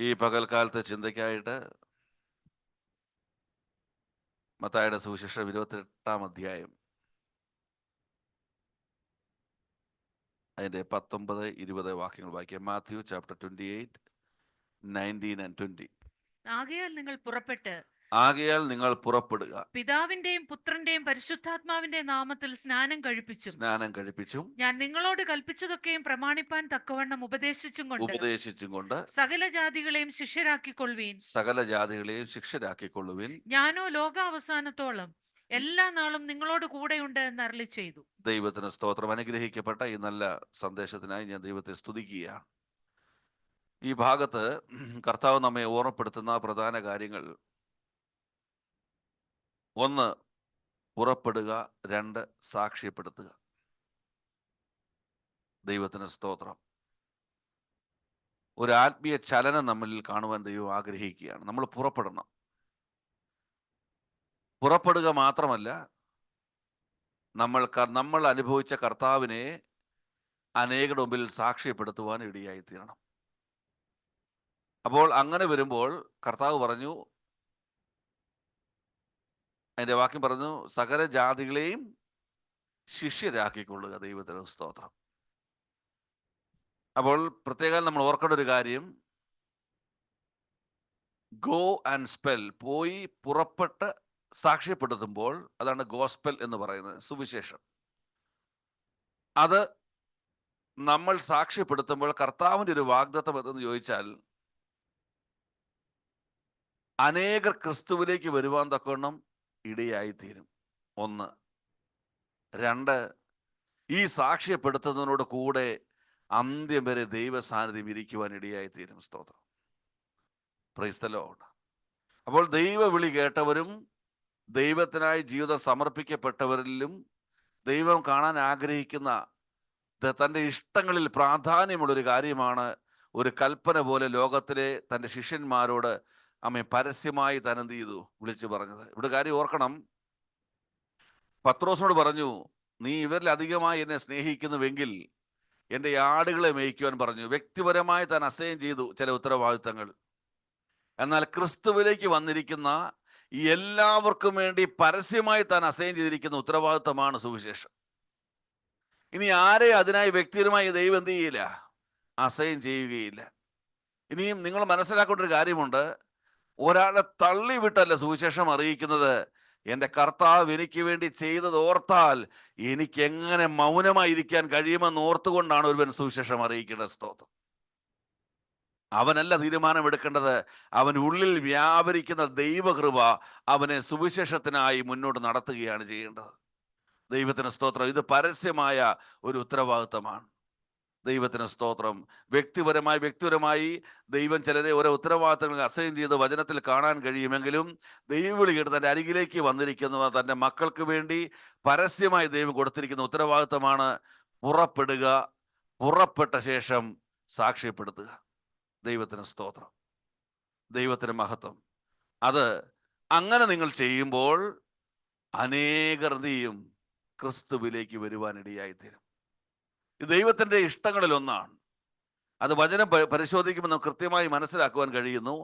ഈ പകൽക്കാലത്തെ ചിന്തയ്ക്കായിട്ട് മത്തായിയുടെ സുവിശേഷം 28 അധ്യായം അതിൻ്റെ 19, 20 വാക്യങ്ങൾ വായിക്കാം. Matthew chapter 28, 19 and 20. ആകയാൽ നിങ്ങൾ പുറപ്പെട്ട് ആകയാൽ നിങ്ങൾ പുറപ്പെടുക, പിതാവിന്റെയും പുത്രന്റെയും പരിശുദ്ധാത്മാവിന്റെ നാമത്തിൽ സ്നാനം കഴിപ്പിച്ചും ഞാൻ നിങ്ങളോട് കൽപ്പിച്ചതൊക്കെയും പ്രമാണിപ്പാൻ തക്കവണ്ണം ഉപദേശിച്ചും കൊണ്ട് സകല ജാതികളെയും ശിഷ്യരാക്കിക്കൊള്ളുവിൻ. ഞാനോ ലോകാവസാനത്തോളം എല്ലാ നാളും നിങ്ങളോട് കൂടെയുണ്ട് എന്ന് അരുളിച്ചെയ്തു. ദൈവത്തിന് സ്തോത്രം. അനുഗ്രഹിക്കപ്പെട്ട ഈ നല്ല സന്ദേശത്തിനായി ഞാൻ ദൈവത്തെ സ്തുതിക്കുകയാണ്. ഈ ഭാഗത്ത് കർത്താവ് നമ്മെ ഓർമ്മപ്പെടുത്തുന്ന പ്രധാന കാര്യങ്ങൾ: 1, പുറപ്പെടുക; 2, സാക്ഷ്യപ്പെടുത്തുക. ദൈവത്തിന് സ്തോത്രം. ഒരു ആത്മീയ ചലനം നമ്മളിൽ കാണുവാൻ ദൈവം ആഗ്രഹിക്കുകയാണ്. നമ്മൾ പുറപ്പെടണം. പുറപ്പെടുക മാത്രമല്ല, നമ്മൾ അനുഭവിച്ച കർത്താവിനെ അനേകരുടെ മുമ്പിൽ സാക്ഷ്യപ്പെടുത്തുവാൻ ഇടയായിത്തീരണം. അപ്പോൾ അങ്ങനെ വരുമ്പോൾ കർത്താവ് പറഞ്ഞു, അതിൻ്റെ വാക്യം പറഞ്ഞു, സകല ജാതികളെയും ശിഷ്യരാക്കിക്കൊള്ളുക. ദൈവത്തിന് സ്തോത്രം. അപ്പോൾ പ്രത്യേകം നമ്മൾ ഓർക്കേണ്ട ഒരു കാര്യം, ഗോ ആൻഡ് സ്പെൽ, പോയി പുറപ്പെട്ട് സാക്ഷ്യപ്പെടുത്തുമ്പോൾ, അതാണ് ഗോസ്പെൽ എന്ന് പറയുന്നത്, സുവിശേഷം. അത് നമ്മൾ സാക്ഷ്യപ്പെടുത്തുമ്പോൾ കർത്താവിൻ്റെ ഒരു വാഗ്ദത്തം എന്തെന്ന് ചോദിച്ചാൽ, അനേകർ ക്രിസ്തുവിലേക്ക് വരുവാൻ തക്കവണ്ണം ഇടയായിത്തീരും. 1. 2, ഈ സാക്ഷ്യപ്പെടുത്തുന്നതിനോട് കൂടെ അന്ത്യം വരെ ദൈവ സാന്നിധ്യം ഇരിക്കുവാൻ ഇടയായിത്തീരും. സ്തോത്രം. Praise the Lord. അപ്പോൾ ദൈവ വിളി കേട്ടവരും ദൈവത്തിനായി ജീവിതം സമർപ്പിക്കപ്പെട്ടവരിലും ദൈവം കാണാൻ ആഗ്രഹിക്കുന്ന തൻ്റെ ഇഷ്ടങ്ങളിൽ പ്രാധാന്യമുള്ളൊരു കാര്യമാണ് ഒരു കൽപ്പന പോലെ ലോകത്തിലെ തൻ്റെ ശിഷ്യന്മാരോട് പരസ്യമായി താൻ എന്ത് ചെയ്തു? വിളിച്ചു പറഞ്ഞത്. ഇവിടെ കാര്യം ഓർക്കണം. പത്രോസിനോട് പറഞ്ഞു, നീ ഇവരിൽ അധികമായി എന്നെ സ്നേഹിക്കുന്നുവെങ്കിൽ എൻ്റെ ആടുകളെ മേയ്ക്കുവാൻ പറഞ്ഞു. വ്യക്തിപരമായി താൻ അസൈൻ ചെയ്തു ചില ഉത്തരവാദിത്തങ്ങൾ. എന്നാൽ ക്രിസ്തുവിലേക്ക് വന്നിരിക്കുന്ന എല്ലാവർക്കും വേണ്ടി പരസ്യമായി താൻ അസൈൻ ചെയ്തിരിക്കുന്ന ഉത്തരവാദിത്തമാണ് സുവിശേഷം. ഇനി ആരെ അതിനായി വ്യക്തിപരമായി ദൈവം എന്ത് ചെയ്യില്ല? അസൈൻ ചെയ്യുകയില്ല. ഇനിയും നിങ്ങൾ മനസ്സിലാക്കേണ്ട ഒരു കാര്യമുണ്ട്. ഒരാളെ തള്ളിവിട്ടല്ല സുവിശേഷം അറിയിക്കുന്നത്. എൻ്റെ കർത്താവ് എനിക്ക് വേണ്ടി ചെയ്തത് ഓർത്താൽ എനിക്ക് എങ്ങനെ മൗനമായിരിക്കാൻ കഴിയുമെന്ന് ഓർത്തുകൊണ്ടാണ് ഒരുവൻ സുവിശേഷം അറിയിക്കേണ്ടത്. സ്തോത്രം. അവനല്ല തീരുമാനമെടുക്കേണ്ടത്. അവൻ ഉള്ളിൽ വ്യാപരിക്കുന്ന ദൈവകൃപ അവനെ സുവിശേഷത്തിനായി മുന്നോട്ട് നടത്തുകയാണ് ചെയ്യേണ്ടത്. ദൈവത്തിന് സ്തോത്രം. ഇത് പരസ്യമായ ഒരു ഉത്തരവാദിത്തമാണ്. ദൈവത്തിന് സ്തോത്രം. വ്യക്തിപരമായി ദൈവം ചിലരെ ഓരോ ഉത്തരവാദിത്തങ്ങൾ അസൈൻ ചെയ്ത് വചനത്തിൽ കാണാൻ കഴിയുമെങ്കിലും ദൈവവിളി കേട്ട് തൻ്റെ അരികിലേക്ക് വന്നിരിക്കുന്നവർ തൻ്റെ മക്കൾക്ക് വേണ്ടി പരസ്യമായി ദൈവം കൊടുത്തിരിക്കുന്ന ഉത്തരവാദിത്തമാണ് പുറപ്പെടുക, പുറപ്പെട്ട ശേഷം സാക്ഷ്യപ്പെടുത്തുക. ദൈവത്തിന് സ്തോത്രം. ദൈവത്തിന് മഹത്വം. അത് അങ്ങനെ നിങ്ങൾ ചെയ്യുമ്പോൾ അനേകർ നീയും ക്രിസ്തുവിലേക്ക് വരുവാനിടയായിത്തീരും. ഇത് ദൈവത്തിൻ്റെ ഇഷ്ടങ്ങളിൽ ഒന്നാണ്. അത് വചനം പരിശോധിക്കുമ്പോൾ നമുക്ക് കൃത്യമായി മനസ്സിലാക്കുവാൻ കഴിയുന്നു.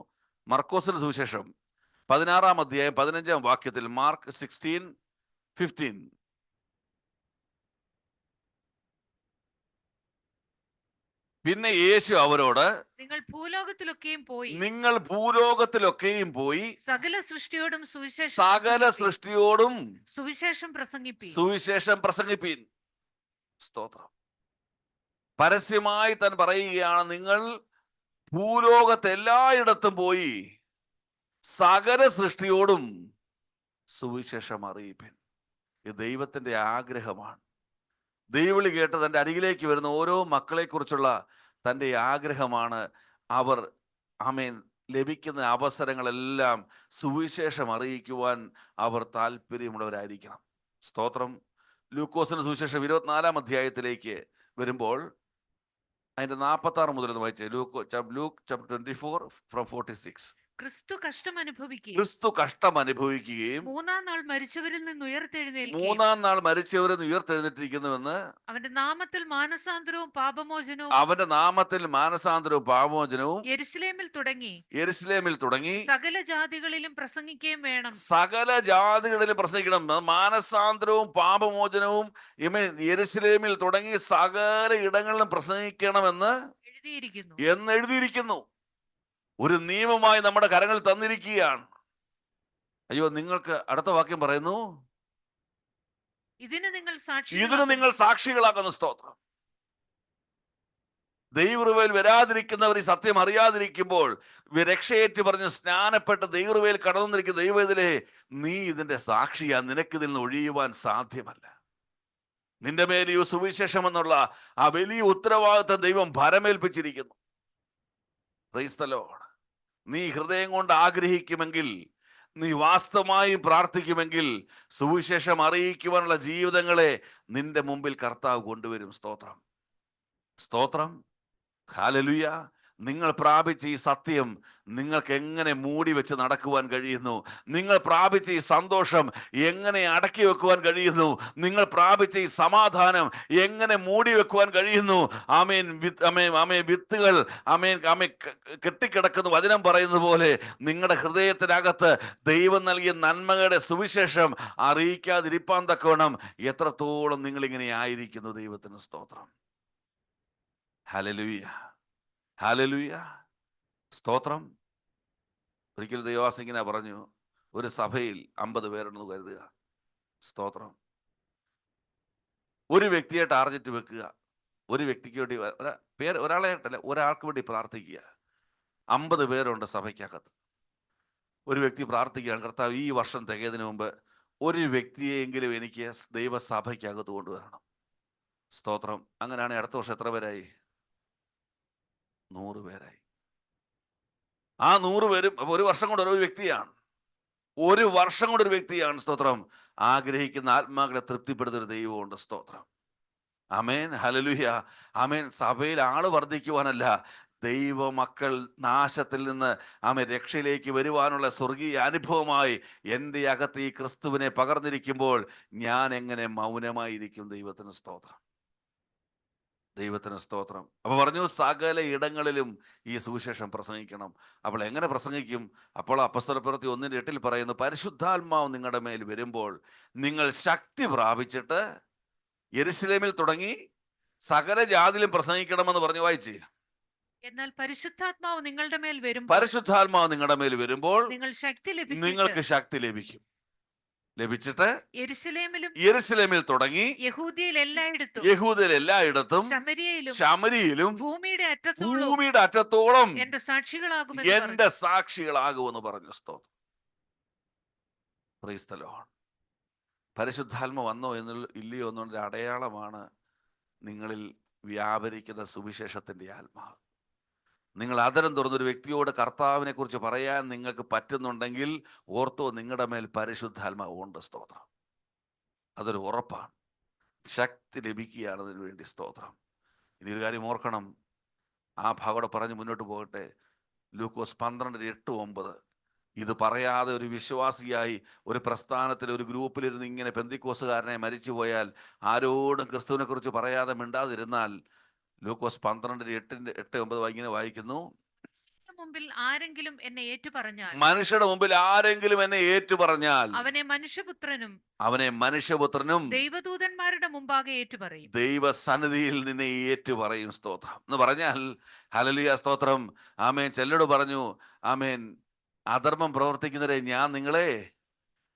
മർക്കോസിന്റെ സുവിശേഷം 16 അധ്യായം 15 വാക്യത്തിൽ, മാർക്ക് 16:15, പിന്നെ യേശു അവരോട്, നിങ്ങൾ ഭൂലോകത്തിലൊക്കെയും പോയി സകല സൃഷ്ടിയോടും സുവിശേഷം പ്രസംഗിപ്പീൻ. സ്തോത്രം. പരസ്യമായി താൻ പറയുകയാണ്, നിങ്ങൾ ഭൂലോകത്ത് എല്ലായിടത്തും പോയി സകല സൃഷ്ടിയോടും സുവിശേഷം അറിയിപ്പീൻ. ഇത് ദൈവത്തിൻ്റെ ആഗ്രഹമാണ്. ദൈവവിളി കേട്ട് തൻ്റെ അരികിലേക്ക് വരുന്ന ഓരോ മക്കളെ കുറിച്ചുള്ള തൻ്റെ ആഗ്രഹമാണ്. അവർ ലഭിക്കുന്ന അവസരങ്ങളെല്ലാം സുവിശേഷം അറിയിക്കുവാൻ അവർ താല്പര്യമുള്ളവരായിരിക്കണം. സ്തോത്രം. ലൂക്കോസിന്റെ സുവിശേഷം 24 അധ്യായത്തിലേക്ക് വരുമ്പോൾ അതിൻ്റെ 46 മുതൽ വായിച്ചേ. Luke chapter 24 from 46. ക്രിസ്തു കഷ്ടം അനുഭവിക്കുകയും ക്രിസ്തു കഷ്ടം അനുഭവിക്കുകയും മൂന്നാം നാൾ മരിച്ചവരിൽ നിന്ന് ഉയർത്തെഴുന്നേൽക്കുകയും മൂന്നാം നാൾ മരിച്ചവരെ ഉയർത്തെഴുന്നേറ്റിരിക്കുന്നുവെന്ന് അവന്റെ നാമത്തിൽ മാനസാന്തരവും പാപമോചനവും അവന്റെ നാമത്തിൽ മാനസാന്തരവും പാപമോചനവും യെരുശലേമിൽ തുടങ്ങി യെരുശലേമിൽ തുടങ്ങി സകല ജാതികളിലും പ്രസംഗിക്കുകയും വേണം. സകല ജാതികളിലും പ്രസംഗിക്കണം. മാനസാന്തരവും പാപമോചനവും യെരുശലേമിൽ തുടങ്ങി സകല ഇടങ്ങളിലും പ്രസംഗിക്കണമെന്ന് എഴുതിയിരിക്കുന്നു. എന്നെഴുതിയിരിക്കുന്നു. ഒരു നിയമമായി നമ്മുടെ കരങ്ങളിൽ തന്നിരിക്കുകയാണ്. അയ്യോ, നിങ്ങൾക്ക് അടുത്ത വാക്യം പറയുന്നു, ഇതിന് നിങ്ങൾ സാക്ഷികളാകുന്നു. സ്തോത്രം. ദൈവകൃപയിൽ വരാതിരിക്കുന്നവർ ഈ സത്യം അറിയാതിരിക്കുമ്പോൾ രക്ഷയേറ്റ് പറഞ്ഞ് സ്നാനപ്പെട്ട് ദൈവകൃപയിൽ കടന്നിരിക്കുന്ന ദൈവത്തിലെ നീ ഇതിന്റെ സാക്ഷിയാ. നിനക്കിതിൽ നിന്ന് ഒഴിയുവാൻ സാധ്യമല്ല. നിന്റെ മേൽ ഈ സുവിശേഷം എന്നുള്ള ആ വലിയ ഉത്തരവാദിത്വം ദൈവം ഭരമേൽപ്പിച്ചിരിക്കുന്നു. Praise the Lord. നീ ഹൃദയം കൊണ്ട് ആഗ്രഹിക്കുമെങ്കിൽ, നീ വാസ്തവമായും പ്രാർത്ഥിക്കുമെങ്കിൽ സുവിശേഷം അറിയിക്കുവാനുള്ള ജീവിതങ്ങളെ നിന്റെ മുമ്പിൽ കർത്താവ് കൊണ്ടുവരും. സ്തോത്രം, സ്തോത്രം, ഹല്ലേലൂയ. നിങ്ങൾ പ്രാപിച്ച ഈ സത്യം നിങ്ങൾക്ക് എങ്ങനെ മൂടി വെച്ച് നടക്കുവാൻ കഴിയുന്നു? നിങ്ങൾ പ്രാപിച്ച ഈ സന്തോഷം എങ്ങനെ അടക്കി വെക്കുവാൻ കഴിയുന്നു? നിങ്ങൾ പ്രാപിച്ച ഈ സമാധാനം എങ്ങനെ മൂടി വെക്കുവാൻ കഴിയുന്നു? ആമേൻ, ആമേൻ. വിത്തുകൾ കെട്ടിക്കിടക്കുന്ന വചനം പറയുന്നത് പോലെ നിങ്ങളുടെ ഹൃദയത്തിനകത്ത് ദൈവം നൽകിയ നന്മകളുടെ സുവിശേഷം അറിയിക്കാതിരിപ്പാൻ തക്കവണ്ണം എത്രത്തോളം നിങ്ങളിങ്ങനെ ആയിരിക്കുന്നു. ദൈവത്തിന് സ്തോത്രം. ഹല്ലേലൂയ, ഹല്ലേലൂയ, സ്തോത്രം. ഒരിക്കലും ദൈവദാസൻ ഇങ്ങനെ പറഞ്ഞു, ഒരു സഭയിൽ 50 പേരുണ്ടെന്ന് കരുതുക. സ്തോത്രം. ഒരു വ്യക്തിയെ ടാർഗറ്റ് വെക്കുക. ഒരു വ്യക്തിക്ക് വേണ്ടി ഒരാൾക്ക് വേണ്ടി പ്രാർത്ഥിക്കുക. 50 പേരുണ്ട് സഭയ്ക്കകത്ത്. ഒരു വ്യക്തി പ്രാർത്ഥിക്കുകയാണ്, കർത്താവ് ഈ വർഷം തികയതിനു മുമ്പ് ഒരു വ്യക്തിയെങ്കിലും എനിക്ക് ദൈവസഭയ്ക്കകത്ത് കൊണ്ടുവരണം. സ്തോത്രം. അങ്ങനെയാണെങ്കിൽ അടുത്ത വർഷം എത്ര പേരായി? 100 പേരായി. ആ 100 പേരും ഒരു വർഷം കൊണ്ട് ഒരു വ്യക്തിയാണ്. ഒരു വർഷം കൊണ്ട് ഒരു വ്യക്തിയാണ്. സ്തോത്രം. ആഗ്രഹിക്കുന്ന ആത്മാക്കളെ തൃപ്തിപ്പെടുത്തുന്ന ദൈവമുണ്ട്. സ്തോത്രം. ആമേൻ, ഹല്ലേലൂയ, ആമേൻ. സഭയിൽ ആള് വർദ്ധിക്കുവാനല്ല, ദൈവമക്കൾ നാശത്തിൽ നിന്ന് രക്ഷയിലേക്ക് വരുവാനുള്ള സ്വർഗീയ അനുഭവമായി എൻ്റെ അകത്ത് ഈ ക്രിസ്തുവിനെ പകർന്നിരിക്കുമ്പോൾ ഞാൻ എങ്ങനെ മൗനമായിരിക്കും? ദൈവത്തിന് സ്തോത്രം, ദൈവത്തിന് സ്തോത്രം. അപ്പൊ പറഞ്ഞു, സകല ഇടങ്ങളിലും ഈ സുവിശേഷം പ്രസംഗിക്കണം. അപ്പോൾ എങ്ങനെ പ്രസംഗിക്കും? അപ്പോൾ അപ്പോസ്തലപ്രവൃത്തി 1:8 പറയുന്നു, പരിശുദ്ധാത്മാവ് നിങ്ങളുടെ മേൽ വരുമ്പോൾ നിങ്ങൾ ശക്തി പ്രാപിച്ചിട്ട് യെരുശലേമിൽ തുടങ്ങി സകല ജാതിയിലും പ്രസംഗിക്കണമെന്ന് പറഞ്ഞു. വായിച്ച്. എന്നാൽ പരിശുദ്ധാത്മാവ് നിങ്ങളുടെ മേൽ വരുമ്പോൾ നിങ്ങൾക്ക് ശക്തി ലഭിക്കും. ലഭിച്ചിട്ട് യെരുശലേമിൽ തുടങ്ങി യഹൂദയിൽ എല്ലായിടത്തും ശമരിയിലും ഭൂമിയുടെ അറ്റത്തോളം എന്റെ സാക്ഷികളാകുമെന്ന് പറഞ്ഞു. സ്തോത്രം. Praise the Lord. പരിശുദ്ധാത്മ വന്നോ ഇല്ലയോ എന്നൊരു അടയാളമാണ് നിങ്ങളിൽ വ്യാപരിക്കുന്ന സുവിശേഷത്തിന്റെ ആത്മാവ്. നിങ്ങൾ അതരം തുറന്നൊരു വ്യക്തിയോട് കർത്താവിനെ കുറിച്ച് പറയാൻ നിങ്ങൾക്ക് പറ്റുന്നുണ്ടെങ്കിൽ ഓർത്തോ, നിങ്ങളുടെ മേൽ പരിശുദ്ധാത്മാവ് ഉണ്ട്. സ്തോത്രം. അതൊരു ഉറപ്പാണ്. ശക്തി ലഭിക്കുകയാണ് അതിനു വേണ്ടി. സ്തോത്രം. ഇനി ഒരു കാര്യം ഓർക്കണം, ആ ഭാഗോടെ പറഞ്ഞ് മുന്നോട്ട് പോകട്ടെ. ലൂക്കോസ് 12:8-9. ഇത് പറയാതെ ഒരു വിശ്വാസിയായി ഒരു പ്രസ്ഥാനത്തിൽ ഒരു ഗ്രൂപ്പിലിരുന്ന് ഇങ്ങനെ പെന്തിക്കോസുകാരനെ മരിച്ചുപോയാൽ, ആരോടും ക്രിസ്തുവിനെ കുറിച്ച് പറയാതെ മിണ്ടാതിരുന്നാൽ, ലൂക്കോസ് 12:8-9 ഇങ്ങനെ വായിക്കുന്നു, മനുഷ്യരുടെ മുമ്പിൽ ആരെങ്കിലും എന്നെ ഏറ്റുപറഞ്ഞാൽ അവനെ മനുഷ്യപുത്രനും ദൈവദൂതന്മാരുടെ മുമ്പാകെ ഏറ്റുപറയും. ദൈവസന്നിധിയിൽ നിന്നെ ഏറ്റുപറയും. സ്തോത്രം എന്ന് പറഞ്ഞാൽ, ഹല്ലേലൂയ, സ്തോത്രം. ആമേൻ. ചെല്ലോട് പറഞ്ഞു, ആമേൻ, അധർമ്മം പ്രവർത്തിക്കുന്നവരെ ഞാൻ നിങ്ങളെ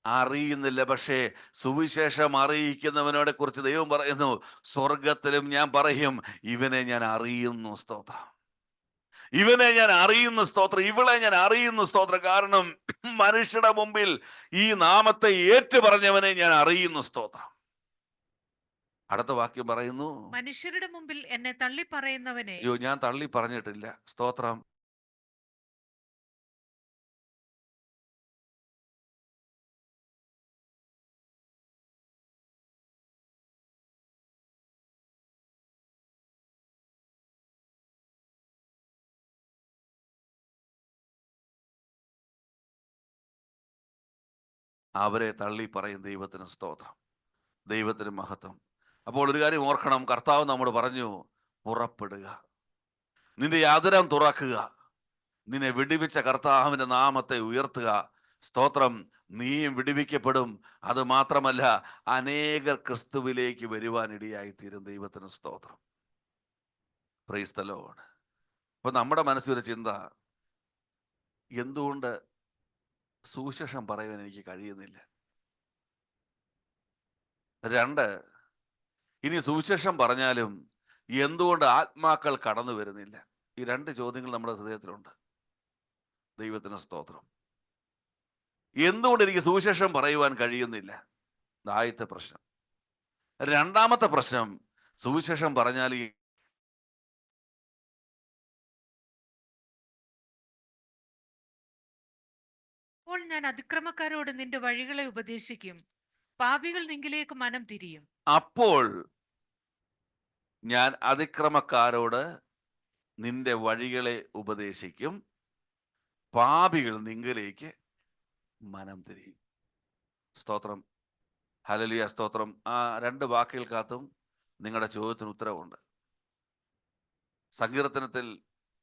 അറിയുന്നില്ല, പക്ഷേ സുവിശേഷം അറിയിക്കുന്നവനോടെ കുറിച്ച് ദൈവം പറയുന്നു, സ്വർഗത്തിലും ഞാൻ പറയും, ഇവനെ ഞാൻ അറിയുന്നു. സ്തോത്രം. ഇവനെ ഞാൻ അറിയുന്നു. സ്തോത്രം. ഇവളെ ഞാൻ അറിയുന്നു. സ്തോത്രം. കാരണം മനുഷ്യരുടെ മുമ്പിൽ ഈ നാമത്തെ ഏറ്റുപറഞ്ഞവനെ ഞാൻ അറിയുന്നു. സ്തോത്രം. അടുത്ത വാക്യം പറയുന്നു, മനുഷ്യരുടെ മുമ്പിൽ എന്നെ തള്ളി പറയുന്നവനെ. അയ്യോ, ഞാൻ തള്ളി പറഞ്ഞിട്ടില്ല. സ്തോത്രം. അവരെ തള്ളി പറയും. ദൈവത്തിന് സ്തോത്രം, ദൈവത്തിന് മഹത്വം. അപ്പോൾ ഒരു കാര്യം ഓർക്കണം, കർത്താവ് നമ്മോട് പറഞ്ഞു, പുറപ്പെടുക, നിന്റെ യാതനം തുറക്കുക, നിന്നെ വിടുവിച്ച കർത്താവിന്റെ നാമത്തെ ഉയർത്തുക. സ്തോത്രം, നീയും വിടുവിക്കപ്പെടും. അത് മാത്രമല്ല, അനേകർ ക്രിസ്തുവിലേക്ക് വരുവാനിടയായി തീരും. ദൈവത്തിന് സ്തോത്രം. Praise the Lord. അപ്പൊ നമ്മുടെ മനസ്സിലൊരു ചിന്ത, എന്തുകൊണ്ട് സുവിശേഷം പറയാൻ എനിക്ക് കഴിയുന്നില്ല? രണ്ട്, ഇനി സുവിശേഷം പറഞ്ഞാലും എന്തുകൊണ്ട് ആത്മാക്കൾ കടന്നു വരുന്നില്ല? ഈ രണ്ട് ചോദ്യങ്ങൾ നമ്മുടെ ഹൃദയത്തിലുണ്ട്. ദൈവത്തിന് സ്തോത്രം. എന്തുകൊണ്ട് എനിക്ക് സുവിശേഷം പറയുവാൻ കഴിയുന്നില്ല? ആദ്യത്തെ പ്രശ്നം. രണ്ടാമത്തെ പ്രശ്നം, സുവിശേഷം പറഞ്ഞാൽ അപ്പോൾ ഞാൻ അതിക്രമക്കാരോട് നിന്റെ വഴികളെ ഉപദേശിക്കും, പാപികൾ നിങ്കിലേക്ക് മനം തിരിയും. അപ്പോൾ ഞാൻ അതിക്രമക്കാരോട് നിന്റെ വഴികളെ ഉപദേശിക്കും, പാപികൾ നിങ്കിലേക്ക് മനം തിരിയും. സ്തോത്രം, ഹല്ലേലൂയ, സ്തോത്രം. ആ രണ്ട് വാക്കുകൾക്കകത്തും നിങ്ങളുടെ ചോദ്യത്തിന് ഉത്തരവുണ്ട്. സങ്കീർത്തനത്തിൽ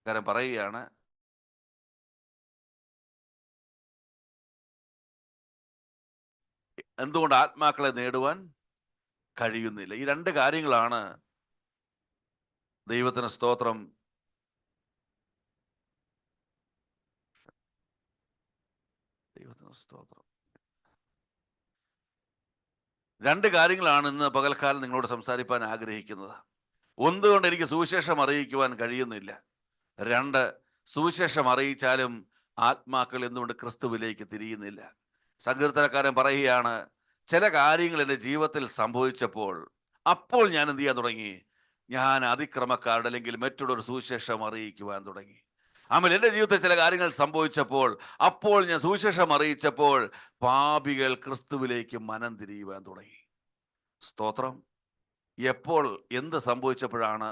കാരൻ പറയുകയാണ്, എന്തുകൊണ്ട് ആത്മാക്കളെ നേടുവാൻ കഴിയുന്നില്ല? ഈ രണ്ട് കാര്യങ്ങളാണ് ദൈവത്തിന് സ്തോത്രം. ദൈവത്തിന് സ്തോത്രം. രണ്ട് കാര്യങ്ങളാണ് ഇന്ന് പകൽക്കാലം നിങ്ങളോട് സംസാരിപ്പാൻ ആഗ്രഹിക്കുന്നത്. ഒന്നുകൊണ്ട് എനിക്ക് സുവിശേഷം അറിയിക്കുവാൻ കഴിയുന്നില്ല. രണ്ട്, സുവിശേഷം അറിയിച്ചാലും ആത്മാക്കൾ എന്തുകൊണ്ട് ക്രിസ്തുവിലേക്ക് തിരിയുന്നില്ല? സങ്കീർത്തനക്കാരൻ പറയുകയാണ്, ചില കാര്യങ്ങൾ എൻ്റെ ജീവിതത്തിൽ സംഭവിച്ചപ്പോൾ അപ്പോൾ ഞാൻ എന്ത് ചെയ്യാൻ തുടങ്ങി? ഞാൻ അതിക്രമക്കാരുടെ അല്ലെങ്കിൽ മറ്റുള്ളൊരു സുവിശേഷം അറിയിക്കുവാൻ തുടങ്ങി. ആമേൻ. എൻ്റെ ജീവിതത്തിൽ ചില കാര്യങ്ങൾ സംഭവിച്ചപ്പോൾ അപ്പോൾ ഞാൻ സുവിശേഷം അറിയിച്ചപ്പോൾ പാപികൾ ക്രിസ്തുവിലേക്ക് മനം തിരിയുവാൻ തുടങ്ങി. സ്തോത്രം. എപ്പോൾ എന്ത് സംഭവിച്ചപ്പോഴാണ്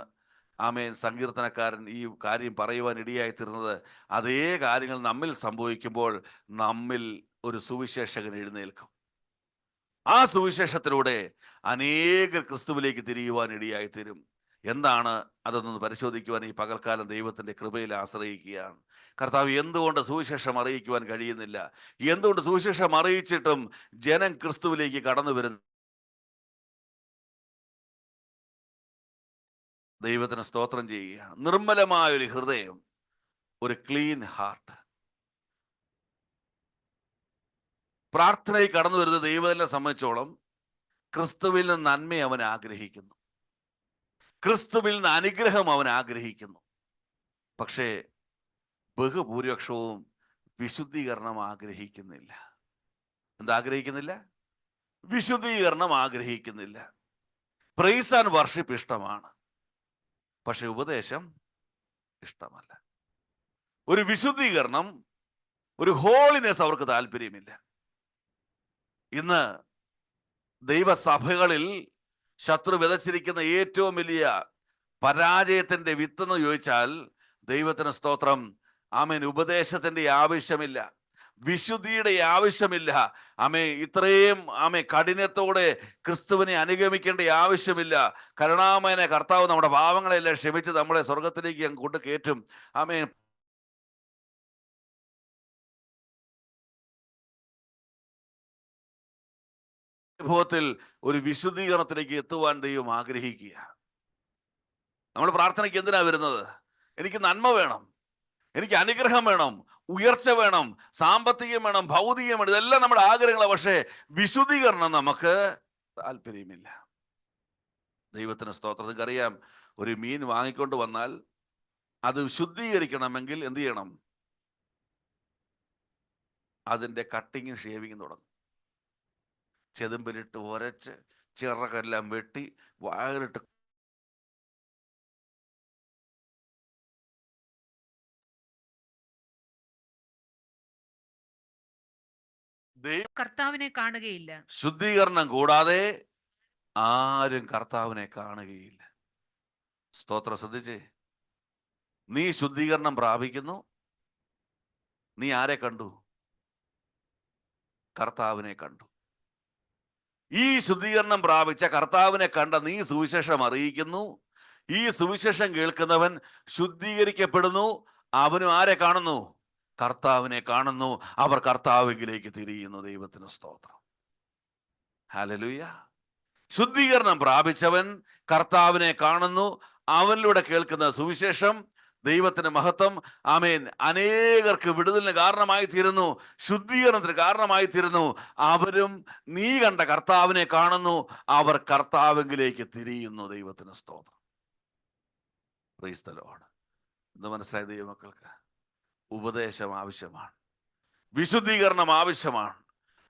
ആമേൻ സങ്കീർത്തനക്കാരൻ ഈ കാര്യം പറയുവാൻ ഇടയായി തീർന്നത്? അതേ കാര്യങ്ങൾ നമ്മിൽ സംഭവിക്കുമ്പോൾ നമ്മിൽ ഒരു സുവിശേഷകൻ എഴുന്നേൽക്കും. ആ സുവിശേഷത്തിലൂടെ അനേകർ ക്രിസ്തുവിലേക്ക് തിരിയുവാൻ ഇടയായി തീരും. എന്താണ് അതൊന്ന് പരിശോധിക്കുവാൻ ഈ പകൽക്കാലം ദൈവത്തിന്റെ കൃപയിൽ ആശ്രയിക്കുകയാണ്. കർത്താവ്, എന്തുകൊണ്ട് സുവിശേഷം അറിയിക്കുവാൻ കഴിയുന്നില്ല? എന്തുകൊണ്ട് സുവിശേഷം അറിയിച്ചിട്ടും ജനം ക്രിസ്തുവിലേക്ക് കടന്നു വരുന്നു? ദൈവത്തിന് സ്തോത്രം ചെയ്യുകയാണ്. നിർമ്മലമായ ഒരു ഹൃദയം, ഒരു ക്ലീൻ ഹാർട്ട്. പ്രാർത്ഥനയിൽ കടന്നു വരുന്ന ദൈവത്തെ സംബന്ധിച്ചോളം ക്രിസ്തുവിൽ നിന്ന് നന്മ അവൻ ആഗ്രഹിക്കുന്നു, ക്രിസ്തുവിൽ നിന്ന് അനുഗ്രഹം അവൻ ആഗ്രഹിക്കുന്നു. പക്ഷേ ബഹുഭൂരിപക്ഷവും വിശുദ്ധീകരണം ആഗ്രഹിക്കുന്നില്ല. എന്താഗ്രഹിക്കുന്നില്ല? വിശുദ്ധീകരണം ആഗ്രഹിക്കുന്നില്ല. പ്രൈസ് ആൻഡ് വർഷിപ്പ് ഇഷ്ടമാണ്, പക്ഷെ ഉപദേശം ഇഷ്ടമല്ല. ഒരു വിശുദ്ധീകരണം, ഒരു ഹോളിനെസ് അവർക്ക് താല്പര്യമില്ല. ഇന്ന് ദൈവസഭകളിൽ ശത്രു വിതച്ചിരിക്കുന്ന ഏറ്റവും വലിയ പരാജയത്തിന്റെ വിത്തെന്ന് ചോദിച്ചാൽ, ദൈവത്തിന് സ്തോത്രം, ആമേൻ, ഉപദേശത്തിന്റെ ആവശ്യമില്ല, വിശുദ്ധിയുടെ ആവശ്യമില്ല. ആമേ, ഇത്രയും കഠിനത്തോടെ ക്രിസ്തുവിനെ അനുഗമിക്കേണ്ട ആവശ്യമില്ല. കരുണാമയനെ കർത്താവ് നമ്മുടെ പാവങ്ങളെല്ലാം ക്ഷമിച്ച് നമ്മളെ സ്വർഗത്തിലേക്ക് അങ്ങ് കൊണ്ട് കയറ്റും. ആമേൻ. അനുഭവത്തിൽ ഒരു വിശുദ്ധീകരണത്തിലേക്ക് എത്തുവാൻ ദൈവം ആഗ്രഹിക്കുക. നമ്മൾ പ്രാർത്ഥനയ്ക്ക് എന്തിനാ വരുന്നത്? എനിക്ക് നന്മ വേണം, എനിക്ക് അനുഗ്രഹം വേണം, ഉയർച്ച വേണം, സാമ്പത്തികം വേണം, ഭൗതികം വേണം, ഇതെല്ലാം നമ്മുടെ ആഗ്രഹങ്ങളാണ്. പക്ഷേ വിശുദ്ധീകരണം നമുക്ക് താല്പര്യമില്ല. ദൈവത്തിന് സ്തോത്രം. നിങ്ങൾക്കറിയാം, ഒരു മീൻ വാങ്ങിക്കൊണ്ട് വന്നാൽ അത് ശുദ്ധീകരിക്കണമെങ്കിൽ എന്ത് ചെയ്യണം? അതിൻ്റെ കട്ടിങ്ങും ഷേവിങ്ങും തുടങ്ങും. ചെതുമ്പിലിട്ട് ഉരച്ച് ചിറകെല്ലാം വെട്ടി വായിലിട്ട് കർത്താവിനെ കാണുകയില്ല. ശുദ്ധീകരണം കൂടാതെ ആരും കർത്താവിനെ കാണുകയില്ല. സ്തോത്രം. ശ്രദ്ധിച്ചേ, നീ ശുദ്ധീകരണം പ്രാപിക്കുന്നു, നീ ആരെ കണ്ടു? കർത്താവിനെ കണ്ടു. ഈ ശുദ്ധീകരണം പ്രാപിച്ച കർത്താവിനെ കണ്ട നീ സുവിശേഷം അറിയിക്കുന്നു. ഈ സുവിശേഷം കേൾക്കുന്നവൻ ശുദ്ധീകരിക്കപ്പെടുന്നു. അവനും ആരെ കാണുന്നു? കർത്താവിനെ കാണുന്നു. അവർ കർത്താവിലേക്ക് തിരിയുന്നു. ദൈവത്തിന് സ്തോത്രം. ഹല്ലേലൂയ. ശുദ്ധീകരണം പ്രാപിച്ചവൻ കർത്താവിനെ കാണുന്നു. അവനിലൂടെ കേൾക്കുന്ന സുവിശേഷം, ദൈവത്തിന് മഹത്വം. ആമേൻ. അനേകർക്ക് വിടുതലിന് കാരണമായി തീരുന്നു. ശുദ്ധീകരണത്തിന് കാരണമായി തീരുന്നു. അവരും നീ കണ്ട കർത്താവിനെ കാണുന്നു. അവർ കർത്താവിലേക്ക് തിരിയുന്നു. ദൈവത്തിന് സ്തോത്രം. Praise the Lord. ഇന്ന് മനസ്സിലായ ദൈവമക്കൾക്ക് ഉപദേശം ആവശ്യമാണ്, വിശുദ്ധീകരണം ആവശ്യമാണ്.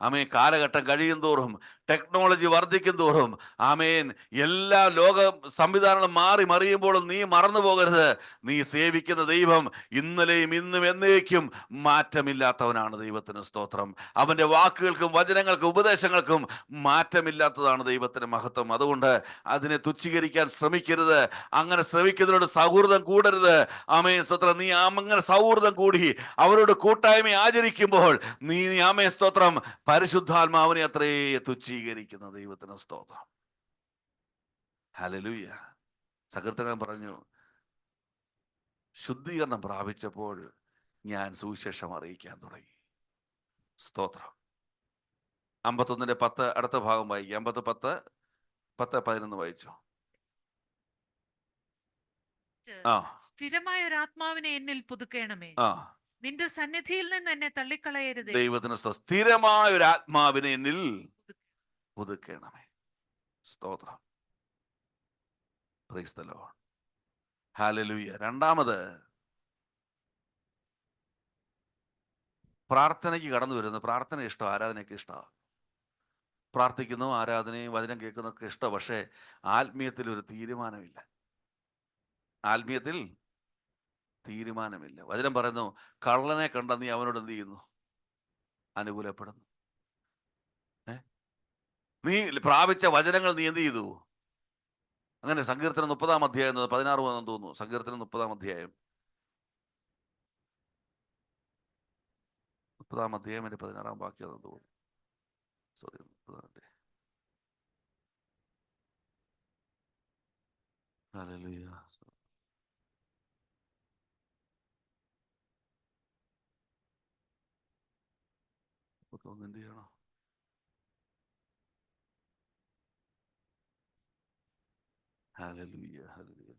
ആമേൻ. കാലഘട്ടം കഴിയും തോറും, ടെക്നോളജി വർദ്ധിക്കും തോറും, ആമേൻ, എല്ലാ ലോക സംവിധാനങ്ങളും മാറി മറിയുമ്പോഴും നീ മറന്നു പോകരുത്, നീ സേവിക്കുന്ന ദൈവം ഇന്നലെയും ഇന്നും എന്നേക്കും മാറ്റമില്ലാത്തവനാണ്. ദൈവത്തിന് സ്തോത്രം. അവൻ്റെ വാക്കുകൾക്കും വചനങ്ങൾക്കും ഉപദേശങ്ങൾക്കും മാറ്റമില്ലാത്തതാണ്. ദൈവത്തിന് മഹത്വം. അതുകൊണ്ട് അതിനെ തുച്ഛീകരിക്കാൻ ശ്രമിക്കരുത്. അങ്ങനെ ശ്രമിക്കുന്നതിനോട് സൗഹൃദം കൂടരുത്. ആമേൻ സ്തോത്രം. നീ അങ്ങനെ സൗഹൃദം കൂടി അവരോട് കൂട്ടായ്മ ആചരിക്കുമ്പോൾ നീ ആമേൻ സ്തോത്രം പരിശുദ്ധാത്മാവിനെ അത്രേ തുച്ഛീകരിക്കുന്ന. ദൈവത്തിന് സ്തോത്രം. ഹല്ലേലൂയ. സങ്കീർത്തനൻ പറഞ്ഞു, ശുദ്ധീകരണം പ്രാപിച്ചപ്പോൾ ഞാൻ സുവിശേഷം അറിയിക്കാൻ തുടങ്ങി. സ്തോത്രം. 51:10 അടുത്ത ഭാഗം വായിക്കാം. 50:10-11 വായിച്ചു. ആ സ്ഥിരമായ ഒരു ആത്മാവിനെ എന്നിൽ പുതുക്കണമേ. ആ നിന്റെ സന്നിധിയിൽ നിന്ന് എന്നെ തള്ളിക്കളയരുത്. ദൈവത്തിന് സ്ഥിരമായ ഒരു ആത്മാവിനെ എന്നിൽ പുതുക്കണമേ. സ്തോത്രം. Praise the Lord. ഹല്ലേലൂയ. രണ്ടാമത്, പ്രാർത്ഥനയ്ക്ക് കടന്നു വരുന്നു. പ്രാർത്ഥന ഇഷ്ടം, ആരാധനയൊക്കെ ഇഷ്ടമാണ്. പ്രാർത്ഥിക്കുന്നു, ആരാധനയും വചനം കേൾക്കുന്നതൊക്കെ ഇഷ്ടം. പക്ഷേ ആത്മീയത്തിൽ ഒരു തീരുമാനമില്ല. ആത്മീയത്തിൽ തീരുമാനമില്ല. വചനം പറയുന്നു, കള്ളനെ കണ്ട നീ അവനോട് എന്ത് ചെയ്യുന്നു? അനുകൂലപ്പെടുന്നു. നീ പ്രാപിച്ച വചനങ്ങൾ നീ എന്ത് ചെയ്തു? അങ്ങനെ സങ്കീർത്തനം 30-ാം അധ്യായം 16 തോന്നുന്നു. സങ്കീർത്തനം 30-ാം അധ്യായം 30-ാം അധ്യായം 16-ാം വാക്യം തോന്നുന്നു. സോറി, 30-ാം. ഹല്ലേലൂയ. എന്ത് ചെയ്യണം? ഹല്ലേലൂയ. ഹല്ലേലൂയ.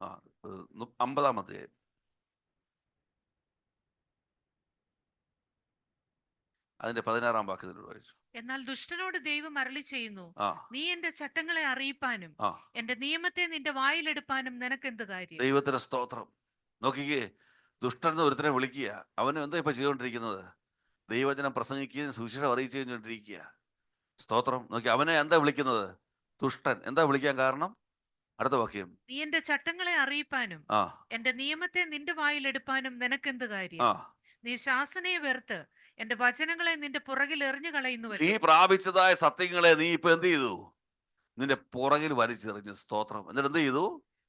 ആ 50-ാം അധ്യായം അതിന്റെ 16-ാം വാക്യത്തിലൂടെ വായിച്ചു. എന്നാൽ ദുഷ്ടനോട് ദൈവം അരുളി ചെയ്യുന്നു, ആ നീ എന്റെ ചട്ടങ്ങളെ അറിയിപ്പാനും ആ എന്റെ നിയമത്തെ നിന്റെ വായിലെടുപ്പാനും നിനക്കെന്ത് കാര്യം? ദൈവത്തിന് സ്തോത്രം. നോക്കിക്കേ, ദുഷ്ടൻ ഒരുത്തനെ വിളിക്കുക. അവന് എന്താ ഇപ്പൊ ചെയ്തുകൊണ്ടിരിക്കുന്നത്? ദൈവവചനം പ്രസംഗിക്കുകയും സുവിശേഷം അറിയിച്ചു കഴിഞ്ഞുകൊണ്ടിരിക്കുക. സ്തോത്രം. നോക്കി, അവനെ എന്താ വിളിക്കുന്നത്? ദുഷ്ടൻ. എന്താ വിളിക്കാൻ കാരണം? അടുത്ത വാക്യം, നീ എന്റെ ചട്ടങ്ങളെ അറിയിപ്പാനും ആ എന്റെ നിയമത്തെ നിന്റെ വായിലെടുപ്പാനും നിനക്കെന്ത് കാര്യം? ആ നീ ശാസനയെ വെറുത്ത് എന്റെ വചനങ്ങളെ നിന്റെ പുറകിൽ എറിഞ്ഞു നീ കളയുന്നുവല്ലോ. പ്രാപിച്ചതായ സത്യങ്ങളെ നീ ഇപ്പൊ എന്ത് ചെയ്തു? നിന്റെ പുറകിൽ വലിച്ചെറിഞ്ഞു. സ്തോത്രം. എന്നിട്ട് എന്ത് ചെയ്തു?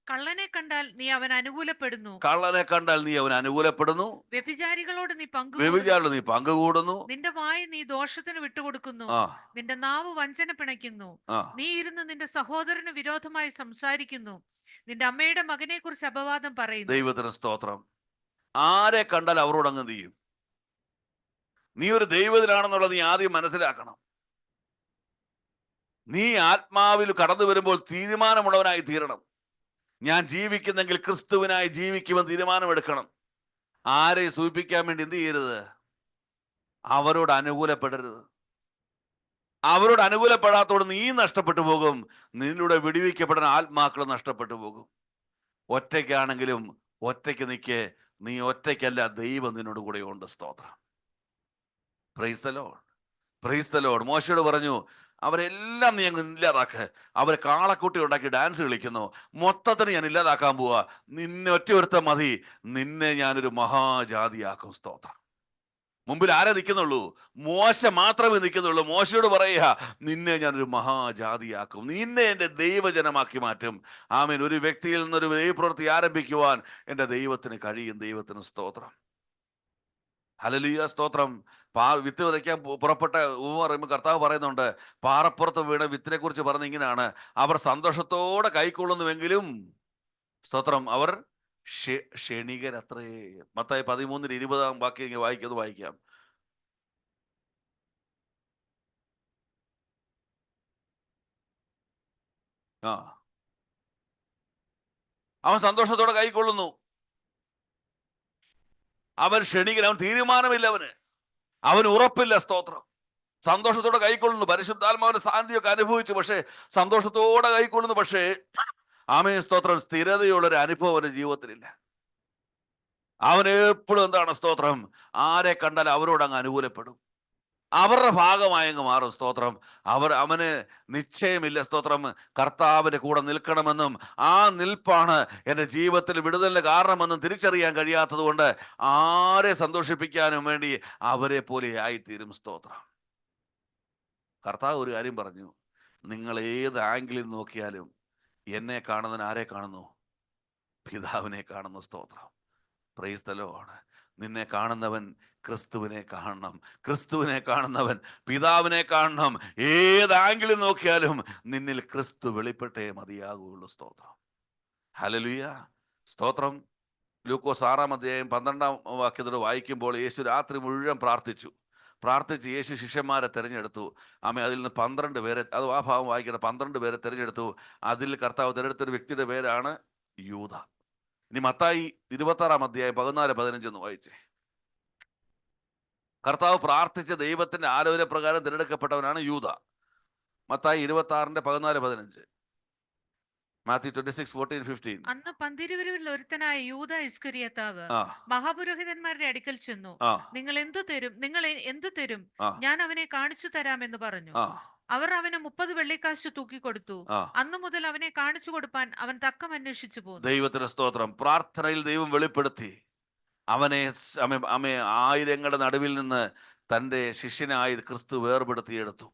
കള്ളനെ കണ്ടാൽ നീ അവൻ അനുകൂലപ്പെടുന്നു. കള്ളനെ കണ്ടാൽ നീ അവൻ അനുകൂലപ്പെടുന്നു. വ്യഭിചാരികളോട് നീ വ്യഭിചാരികളോട് നീ പങ്കുകൂടുന്നു. നിന്റെ വായി നീ ദോഷത്തിന് വിട്ടുകൊടുക്കുന്നു. ആ നിന്റെ നാവ് വഞ്ചന പിണയ്ക്കുന്നു. ആ നീ ഇരുന്ന് നിന്റെ സഹോദരന് വിരോധമായി സംസാരിക്കുന്നു. നിന്റെ അമ്മയുടെ മകനെ കുറിച്ച് അപവാദം പറയുന്നു. ദൈവത്തിന് സ്തോത്രം. ആരെ കണ്ടാൽ അവരോട് അങ്ങ് ചെയ്യും. നീ ഒരു ദൈവത്തിലാണെന്നുള്ളത് നീ ആദ്യം മനസ്സിലാക്കണം. നീ ആത്മാവിൽ കടന്നു വരുമ്പോൾ തീരുമാനമുള്ളവനായി തീരണം. ഞാൻ ജീവിക്കുന്നെങ്കിൽ ക്രിസ്തുവിനായി ജീവിക്കുമെന്ന് തീരുമാനമെടുക്കണം. ആരെയും സൂചിപ്പിക്കാൻ വേണ്ടി എന്ത് ചെയ്യരുത്? അവരോട് അനുകൂലപ്പെടരുത്. അവരോട് അനുകൂലപ്പെടാത്തോട് നീ നഷ്ടപ്പെട്ടു പോകും. നിന്നിലൂടെ വിടുവിക്കപ്പെടുന്ന ആത്മാക്കൾ നഷ്ടപ്പെട്ടു പോകും. ഒറ്റയ്ക്കാണെങ്കിലും ഒറ്റയ്ക്ക് നിൽക്കെ. നീ ഒറ്റയ്ക്കല്ല, ദൈവം നിന്നോട് കൂടെ ഉണ്ട്. സ്തോത്രം. Praise the Lord. Praise the Lord. മോശയോട് പറഞ്ഞു, അവരെല്ലാം നീ അങ്ങ് ഇല്ലാതാക്ക്. അവർ കാളക്കുട്ടി ഉണ്ടാക്കി ഡാൻസ് കളിക്കുന്നു. മൊത്തത്തിന് ഞാൻ ഇല്ലാതാക്കാൻ പോവാ. നിന്നെ ഒറ്റ ഒരുത്തൻ മതി. നിന്നെ ഞാനൊരു മഹാജാതിയാക്കും. സ്തോത്രം. മുമ്പിൽ ആരെ നിൽക്കുന്നുള്ളൂ? മോശ മാത്രമേ നിൽക്കുന്നുള്ളൂ. മോശയോട് പറയുക, നിന്നെ ഞാനൊരു മഹാജാതിയാക്കും, നിന്നെ എൻ്റെ ദൈവജനമാക്കി മാറ്റും. ആമേൻ. ഒരു വ്യക്തിയിൽ നിന്നൊരു ദൈവപ്രവൃത്തി ആരംഭിക്കുവാൻ എൻ്റെ ദൈവത്തിന് കഴിയും. ദൈവത്തിന് സ്തോത്രം. ഹല്ലേലൂയ. സ്തോത്രം. വിത്ത് വിതയ്ക്കാൻ പുറപ്പെട്ട പറയുമ്പോൾ കർത്താവ് പറയുന്നുണ്ട്, പാറപ്പുറത്ത് വീണ വിത്തിനെ കുറിച്ച് പറഞ്ഞ ഇങ്ങനെയാണ്, അവർ സന്തോഷത്തോടെ കൈക്കൊള്ളുന്നുവെങ്കിലും സ്തോത്രം അവർ ക്ഷണികരത്രേ. മത്തായി 13:20 വാക്യം വായിക്കാം. ആ, അവൻ സന്തോഷത്തോടെ കൈക്കൊള്ളുന്നു. അവൻ ക്ഷണികൻ. അവൻ തീരുമാനമില്ല. അവന് ഉറപ്പില്ല. സ്തോത്രം. സന്തോഷത്തോടെ കൈക്കൊള്ളുന്നു. പരിശുദ്ധാത്മാവിന്റെ സാന്നിധ്യമൊക്കെ അനുഭവിച്ചു. പക്ഷേ സന്തോഷത്തോടെ കൈക്കൊള്ളുന്നു. പക്ഷേ ആമേൻ. സ്തോത്രം. സ്ഥിരതയുള്ളൊരു അനുഭവം അവന്റെ ജീവിതത്തിലില്ല. അവൻ എപ്പോഴും എന്താണ്? സ്തോത്രം. ആരെ കണ്ടാൽ അവരോട് അങ്ങ് അനുകൂലപ്പെടും. അവരുടെ ഭാഗമായി അങ്ങ് മാറും. സ്തോത്രം. അവന് നിശ്ചയമില്ല. സ്തോത്രം. കർത്താവിന്റെ കൂടെ നിൽക്കണമെന്നും ആ നിൽപ്പാണ് എൻ്റെ ജീവിതത്തിൽ വിടുതലിന് കാരണമെന്നും തിരിച്ചറിയാൻ കഴിയാത്തത് കൊണ്ട് ആരെ സന്തോഷിപ്പിക്കാനും വേണ്ടി അവരെ പോലെ ആയിത്തീരും. സ്തോത്രം. കർത്താവ് ഒരു കാര്യം പറഞ്ഞു, നിങ്ങൾ ഏത് ആംഗിളിൽ നോക്കിയാലും എന്നെ കാണുന്നവൻ ആരെ കാണുന്നു? പിതാവിനെ കാണുന്നു. സ്തോത്രം. Praise the Lord. നിന്നെ കാണുന്നവൻ ക്രിസ്തുവിനെ കാണണം. ക്രിസ്തുവിനെ കാണുന്നവൻ പിതാവിനെ കാണണം. ഏത് ആംഗിളിൽ നോക്കിയാലും നിന്നിൽ ക്രിസ്തു വെളിപ്പെട്ടേ മതിയാകുള്ളൂ. സ്തോത്രം. ഹല്ലേലൂയ. സ്തോത്രം. ലൂക്കോസ് 6:12 വായിക്കുമ്പോൾ യേശു രാത്രി മുഴുവൻ പ്രാർത്ഥിച്ച് യേശു ശിഷ്യന്മാരെ തിരഞ്ഞെടുത്തു. അതിൽ നിന്ന് 12 പേരെ, അത് ആ ഭാഗം വായിക്കണം, 12 പേരെ തിരഞ്ഞെടുത്തു. അതിൽ കർത്താവ് തിരഞ്ഞെടുത്തൊരു വ്യക്തിയുടെ പേരാണ് യൂദ. ഇനി മത്തായി 26:14-15 വായിച്ചേ. കർത്താവ് പ്രാർത്ഥിച്ച ദൈവത്തിന്റെ ആലോചന പ്രകാരം തിരഞ്ഞെടുക്കപ്പെട്ടവനാണ് യൂദ. മത്തായി 26:14-15. മാത്യു 26:14-15. അന്ന് പന്തിരുവരിൽ ഒരുത്തനായ യൂദ ഇസ്കരിയോത്താവ് ആ മഹാപുരോഹിതന്മാരുടെ അടുക്കൽ ചെന്നു, ആ നിങ്ങൾ എന്തു തരും, ആ ഞാൻ അവനെ കാണിച്ചു തരാമെന്ന് പറഞ്ഞു. ആ അവർ അവന് 30 വെള്ളിക്കാശ് തൂക്കിക്കൊടുത്തു. ആ അന്നു മുതൽ അവനെ കാണിച്ചു കൊടുപ്പാൻ അവൻ തക്കം അന്വേഷിച്ചു പോന്നു. ദൈവത്തിന്റെ സ്തോത്രം. പ്രാർത്ഥനയിൽ ദൈവം വെളിപ്പെടുത്തി അവനെ ആയിരങ്ങളുടെ നടുവിൽ നിന്ന് തൻ്റെ ശിഷ്യനായി ക്രിസ്തു വേർപെടുത്തിയെടുത്തു.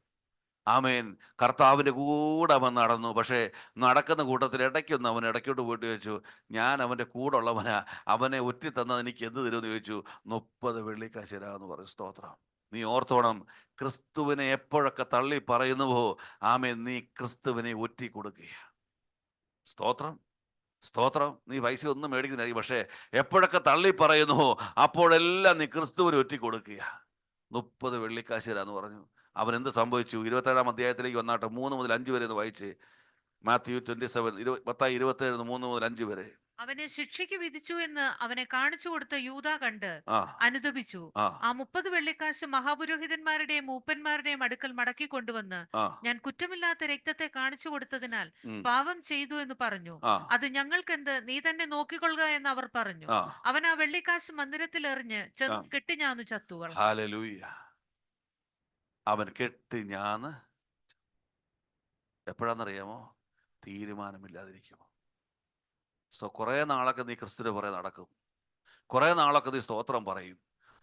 ആമേൻ. കർത്താവിൻ്റെ കൂടെ അവൻ നടന്നു. പക്ഷേ നടക്കുന്ന കൂട്ടത്തിൽ ഇടയ്ക്കൊന്ന് അവൻ ഇടയ്ക്കോട്ട് പോയിട്ട് ചോദിച്ചു, ഞാൻ അവൻ്റെ കൂടെ ഉള്ളവനാ, അവനെ ഒറ്റി തന്നത് എനിക്ക് എന്ത് തരുമെന്ന് ചോദിച്ചു. 30 വെള്ളിക്കാശ് തരാമെന്ന് പറഞ്ഞു. സ്തോത്രം. നീ ഓർത്തോണം, ക്രിസ്തുവിനെ എപ്പോഴൊക്കെ തള്ളി പറയുന്നുവോ ആമേൻ, നീ ക്രിസ്തുവിനെ ഒറ്റി കൊടുക്കുക. സ്തോത്രം. സ്തോത്രം. നീ പൈസ ഒന്നും മേടിക്കുന്നില്ല, പക്ഷേ എപ്പോഴൊക്കെ തള്ളി പറയുന്നുവോ അപ്പോഴെല്ലാം നീ ക്രിസ്തുവിനെ ഒറ്റി കൊടുക്കുക. 30 വെള്ളിക്കാശ് തരാന്ന് പറഞ്ഞു. അവൻ എന്ത് സംഭവിച്ചു? 27-ാം അധ്യായത്തിലേക്ക് വന്നാട്ടെ, 3 മുതൽ 5 വരെ ഒന്ന് വായിച്ച്. മാത്യു 27, മത്തായി 27, 3 മുതൽ 5 വരെ. അവനെ ശിക്ഷയ്ക്ക് വിധിച്ചു എന്ന് അവനെ കാണിച്ചു കൊടുത്ത യൂദ കണ്ട് ആ അനുതപിച്ചു. ആ ആ 30 വെള്ളിക്കാശ് മഹാപുരോഹിതന്മാരുടെയും മൂപ്പന്മാരുടെയും അടുക്കൽ മടക്കി കൊണ്ടുവന്ന്, ആ ഞാൻ കുറ്റമില്ലാത്ത രക്തത്തെ കാണിച്ചു കൊടുത്തതിനാൽ ഉം, പാപം ചെയ്തു എന്ന് പറഞ്ഞു. ആ അത് ഞങ്ങൾക്കെന്ത്, നീ തന്നെ നോക്കിക്കൊള്ളുക എന്ന് അവർ പറഞ്ഞു. ആ അവൻ ആ വെള്ളിക്കാശ് മന്ദിരത്തിൽ എറിഞ്ഞ് ആ. ചെന്ന് കെട്ടിഞ്ഞാന്നു ചത്തുകൾ. ഹല്ലേലൂയ. അവൻ കെട്ടിഞ്ഞാന്ന്. എപ്പോഴാണെന്നറിയാമോ? തീരുമാനമില്ലാതിരിക്കുമോ. കുറേ നാളൊക്കെ നീ ക്രിസ്തുവിനെ പുറകെ നടക്കും. കുറേ നാളൊക്കെ നീ സ്തോത്രം പറയും.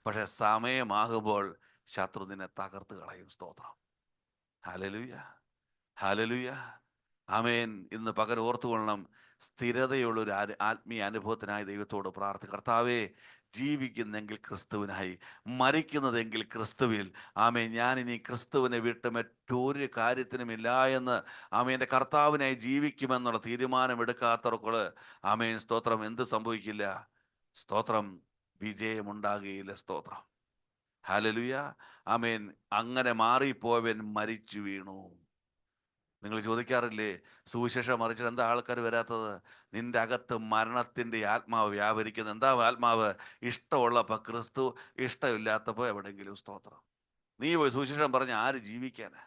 പക്ഷെ സമയമാകുമ്പോൾ ശത്രു നിന്നെ തകർത്ത് കളയും. സ്തോത്രം. ഹല്ലേലൂയ. ഹല്ലേലൂയ. ആമേൻ. ഇന്ന് പകൽ ഓർത്തുകൊള്ളണം, സ്ഥിരതയുള്ള ഒരു ആത്മീയ അനുഭവത്തിനായി ദൈവത്തോട് കർത്താവേ, ജീവിക്കുന്നെങ്കിൽ ക്രിസ്തുവിനായി, മരിക്കുന്നതെങ്കിൽ ക്രിസ്തുവിൽ. ആമേൻ. ഞാനിനി ക്രിസ്തുവിനെ വിട്ട് മറ്റൊരു കാര്യത്തിനുമില്ല എന്ന് ആമേൻ്റെ കർത്താവിനായി ജീവിക്കുമെന്നുള്ള തീരുമാനമെടുക്കാത്തവർക്ക് ആമേൻ സ്തോത്രം എന്ത് സംഭവിക്കില്ല? സ്തോത്രം. വിജയമുണ്ടാകുകയില്ല. സ്തോത്രം. ഹല്ലേലൂയ. ആമേൻ. അങ്ങനെ മാറിപ്പോയവൻ മരിച്ചു വീണു. നിങ്ങൾ ചോദിക്കാറില്ലേ, സുവിശേഷം അറിയിച്ചിട്ട് എന്താ ആൾക്കാർ വരാത്തത്? നിന്റെ അകത്ത് മരണത്തിൻ്റെ ആത്മാവ് വ്യാപരിക്കുന്നത്. എന്താ ആത്മാവ്? ഇഷ്ടമുള്ളപ്പോൾ ക്രിസ്തു, ഇഷ്ടമില്ലാത്തപ്പോൾ എവിടെയെങ്കിലും സ്തോത്രം. നീ പോയി സുവിശേഷം പറഞ്ഞ് ആര് ജീവിക്കാനാ?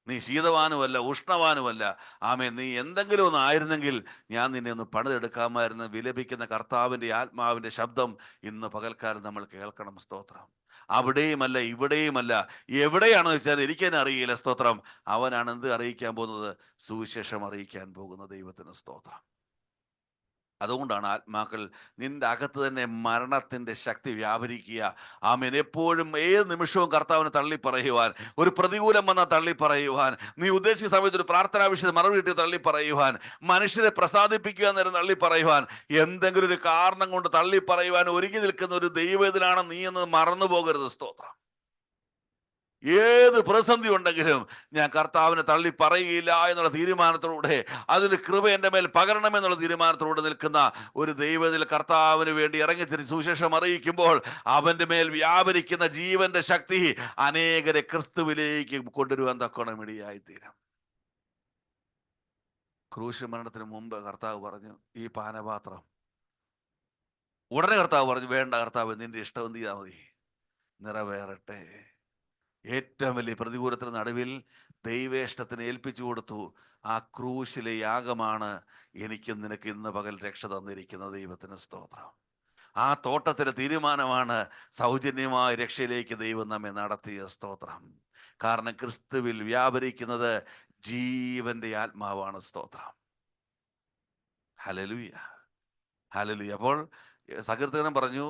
നീ ശീതവാനുമല്ല, ഉഷ്ണവാനുമല്ല. ആമേ, നീ എന്തെങ്കിലും ഒന്ന് ആയിരുന്നെങ്കിൽ ഞാൻ നിന്നെ ഒന്ന് പണിതെടുക്കാമായിരുന്നു. വിലപിക്കുന്ന കർത്താവിൻ്റെ ആത്മാവിൻ്റെ ശബ്ദം ഇന്ന് പകൽക്കാലം നമ്മൾ കേൾക്കണം. സ്തോത്രം. അവിടെയുമല്ല ഇവിടെയുമല്ല, എവിടെയാണെന്ന് വെച്ചാൽ എനിക്ക് തന്നെ അറിയില്ല. സ്തോത്രം. അവനാണ് എന്ത് അറിയിക്കാൻ പോകുന്നത്? സുവിശേഷം അറിയിക്കാൻ പോകുന്ന ദൈവത്തിന് സ്തോത്രം. അതുകൊണ്ടാണ് ആത്മാക്കൾ നിന്റെ അകത്ത് തന്നെ മരണത്തിൻ്റെ ശക്തി വ്യാപരിക്കുക. ആമേൻ. എപ്പോഴും ഏത് നിമിഷവും കർത്താവിനെ തള്ളി പറയുവാൻ, ഒരു പ്രതികൂലം വന്നാൽ തള്ളി പറയുവാൻ, നീ ഉദ്ദേശിച്ച സമയത്ത് ഒരു പ്രാർത്ഥനാ വിഷയത്തെ മറുപടി കിട്ടി തള്ളി പറയുവാൻ, മനുഷ്യരെ പ്രസാദിപ്പിക്കുക എന്നേരം തള്ളി പറയുവാൻ, എന്തെങ്കിലും ഒരു കാരണം കൊണ്ട് തള്ളി പറയുവാൻ ഒരുങ്ങി നിൽക്കുന്ന ഒരു ദൈവത്തിനാണ് നീ എന്ന് മറന്നു പോകരുത്. സ്തോത്രം. ഏത് പ്രതിസന്ധി ഉണ്ടെങ്കിലും ഞാൻ കർത്താവിനെ തള്ളി പറയുകയില്ല എന്നുള്ള തീരുമാനത്തോടെ, അതിന് കൃപ എൻ്റെ മേൽ പകരണമെന്നുള്ള തീരുമാനത്തോടെ നിൽക്കുന്ന ഒരു ദൈവത്തിൽ കർത്താവിന് വേണ്ടി ഇറങ്ങിത്തിരിച്ച് സുവിശേഷം അറിയിക്കുമ്പോൾ അവൻ്റെ മേൽ വ്യാപരിക്കുന്ന ജീവന്റെ ശക്തി അനേകരെ ക്രിസ്തുവിലേക്ക് കൊണ്ടുവരുവാൻ തക്കോണം ഇടയായിത്തീരും. ക്രൂശ് മരണത്തിന് മുമ്പ് കർത്താവ് പറഞ്ഞു, ഈ പാനപാത്രം. ഉടനെ കർത്താവ് പറഞ്ഞു, വേണ്ട കർത്താവ്, നിന്റെ ഇഷ്ടം എന്ത് ചെയ്താൽ മതി, നിറവേറട്ടെ. ഏറ്റവും വലിയ പ്രതികൂലത്തിന് നടുവിൽ ദൈവേഷ്ടത്തിന് ഏൽപ്പിച്ചു കൊടുത്തു. ആ ക്രൂശിലെ യാഗമാണ് എനിക്കും നിനക്ക് ഇന്ന് പകൽ രക്ഷ തന്നിരിക്കുന്ന ദൈവത്തിന് സ്തോത്രം. ആ തോട്ടത്തിലെ തീരുമാനമാണ് സൗജന്യമായ രക്ഷയിലേക്ക് ദൈവം നമ്മെ നടത്തിയ സ്തോത്രം. കാരണം ക്രിസ്തുവിൽ വ്യാപരിക്കുന്നത് ജീവന്റെ ആത്മാവാണ്. സ്തോത്രം. Hallelujah, hallelujah. അപ്പോൾ സങ്കീർത്തകൻ പറഞ്ഞു,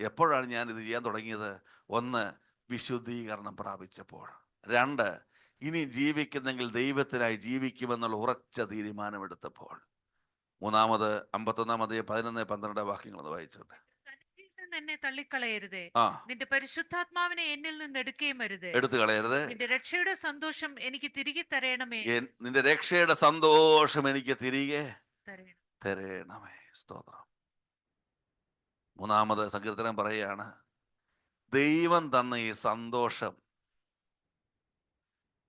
എപ്പോഴാണ് ഞാൻ ഇത് ചെയ്യാൻ തുടങ്ങിയത്? ഒന്ന്, വിശുദ്ധീകരണം പ്രാപിച്ചപ്പോൾ. രണ്ട്, ഇനി ജീവിക്കുന്നെങ്കിൽ ദൈവത്തിനായി ജീവിക്കുമെന്നുള്ള ഉറച്ച തീരുമാനമെടുത്തപ്പോൾ. മൂന്നാമത് 51 11 12 വാക്യങ്ങൾ വായിച്ചോട്ടെ. സന്നിധിയിൽ നിന്ന് എന്നെ തള്ളിക്കളയരുതേ, ആ, നിന്റെ പരിശുദ്ധാത്മാവിനെ എന്നിൽ നിന്ന് എടുക്കുകയും അരുതേ. എടുത്തു കളയരുത്. നിന്റെ രക്ഷയുടെ സന്തോഷം എനിക്ക് തിരികെ തരയണമേ. നിന്റെ രക്ഷയുടെ സന്തോഷം എനിക്ക് തിരികെ തരയണം. തരണമേ. സ്തോത്രം. മൂന്നാമത് സങ്കീർത്തനം പറയുകയാണ്, ദൈവം തന്ന ഈ സന്തോഷം,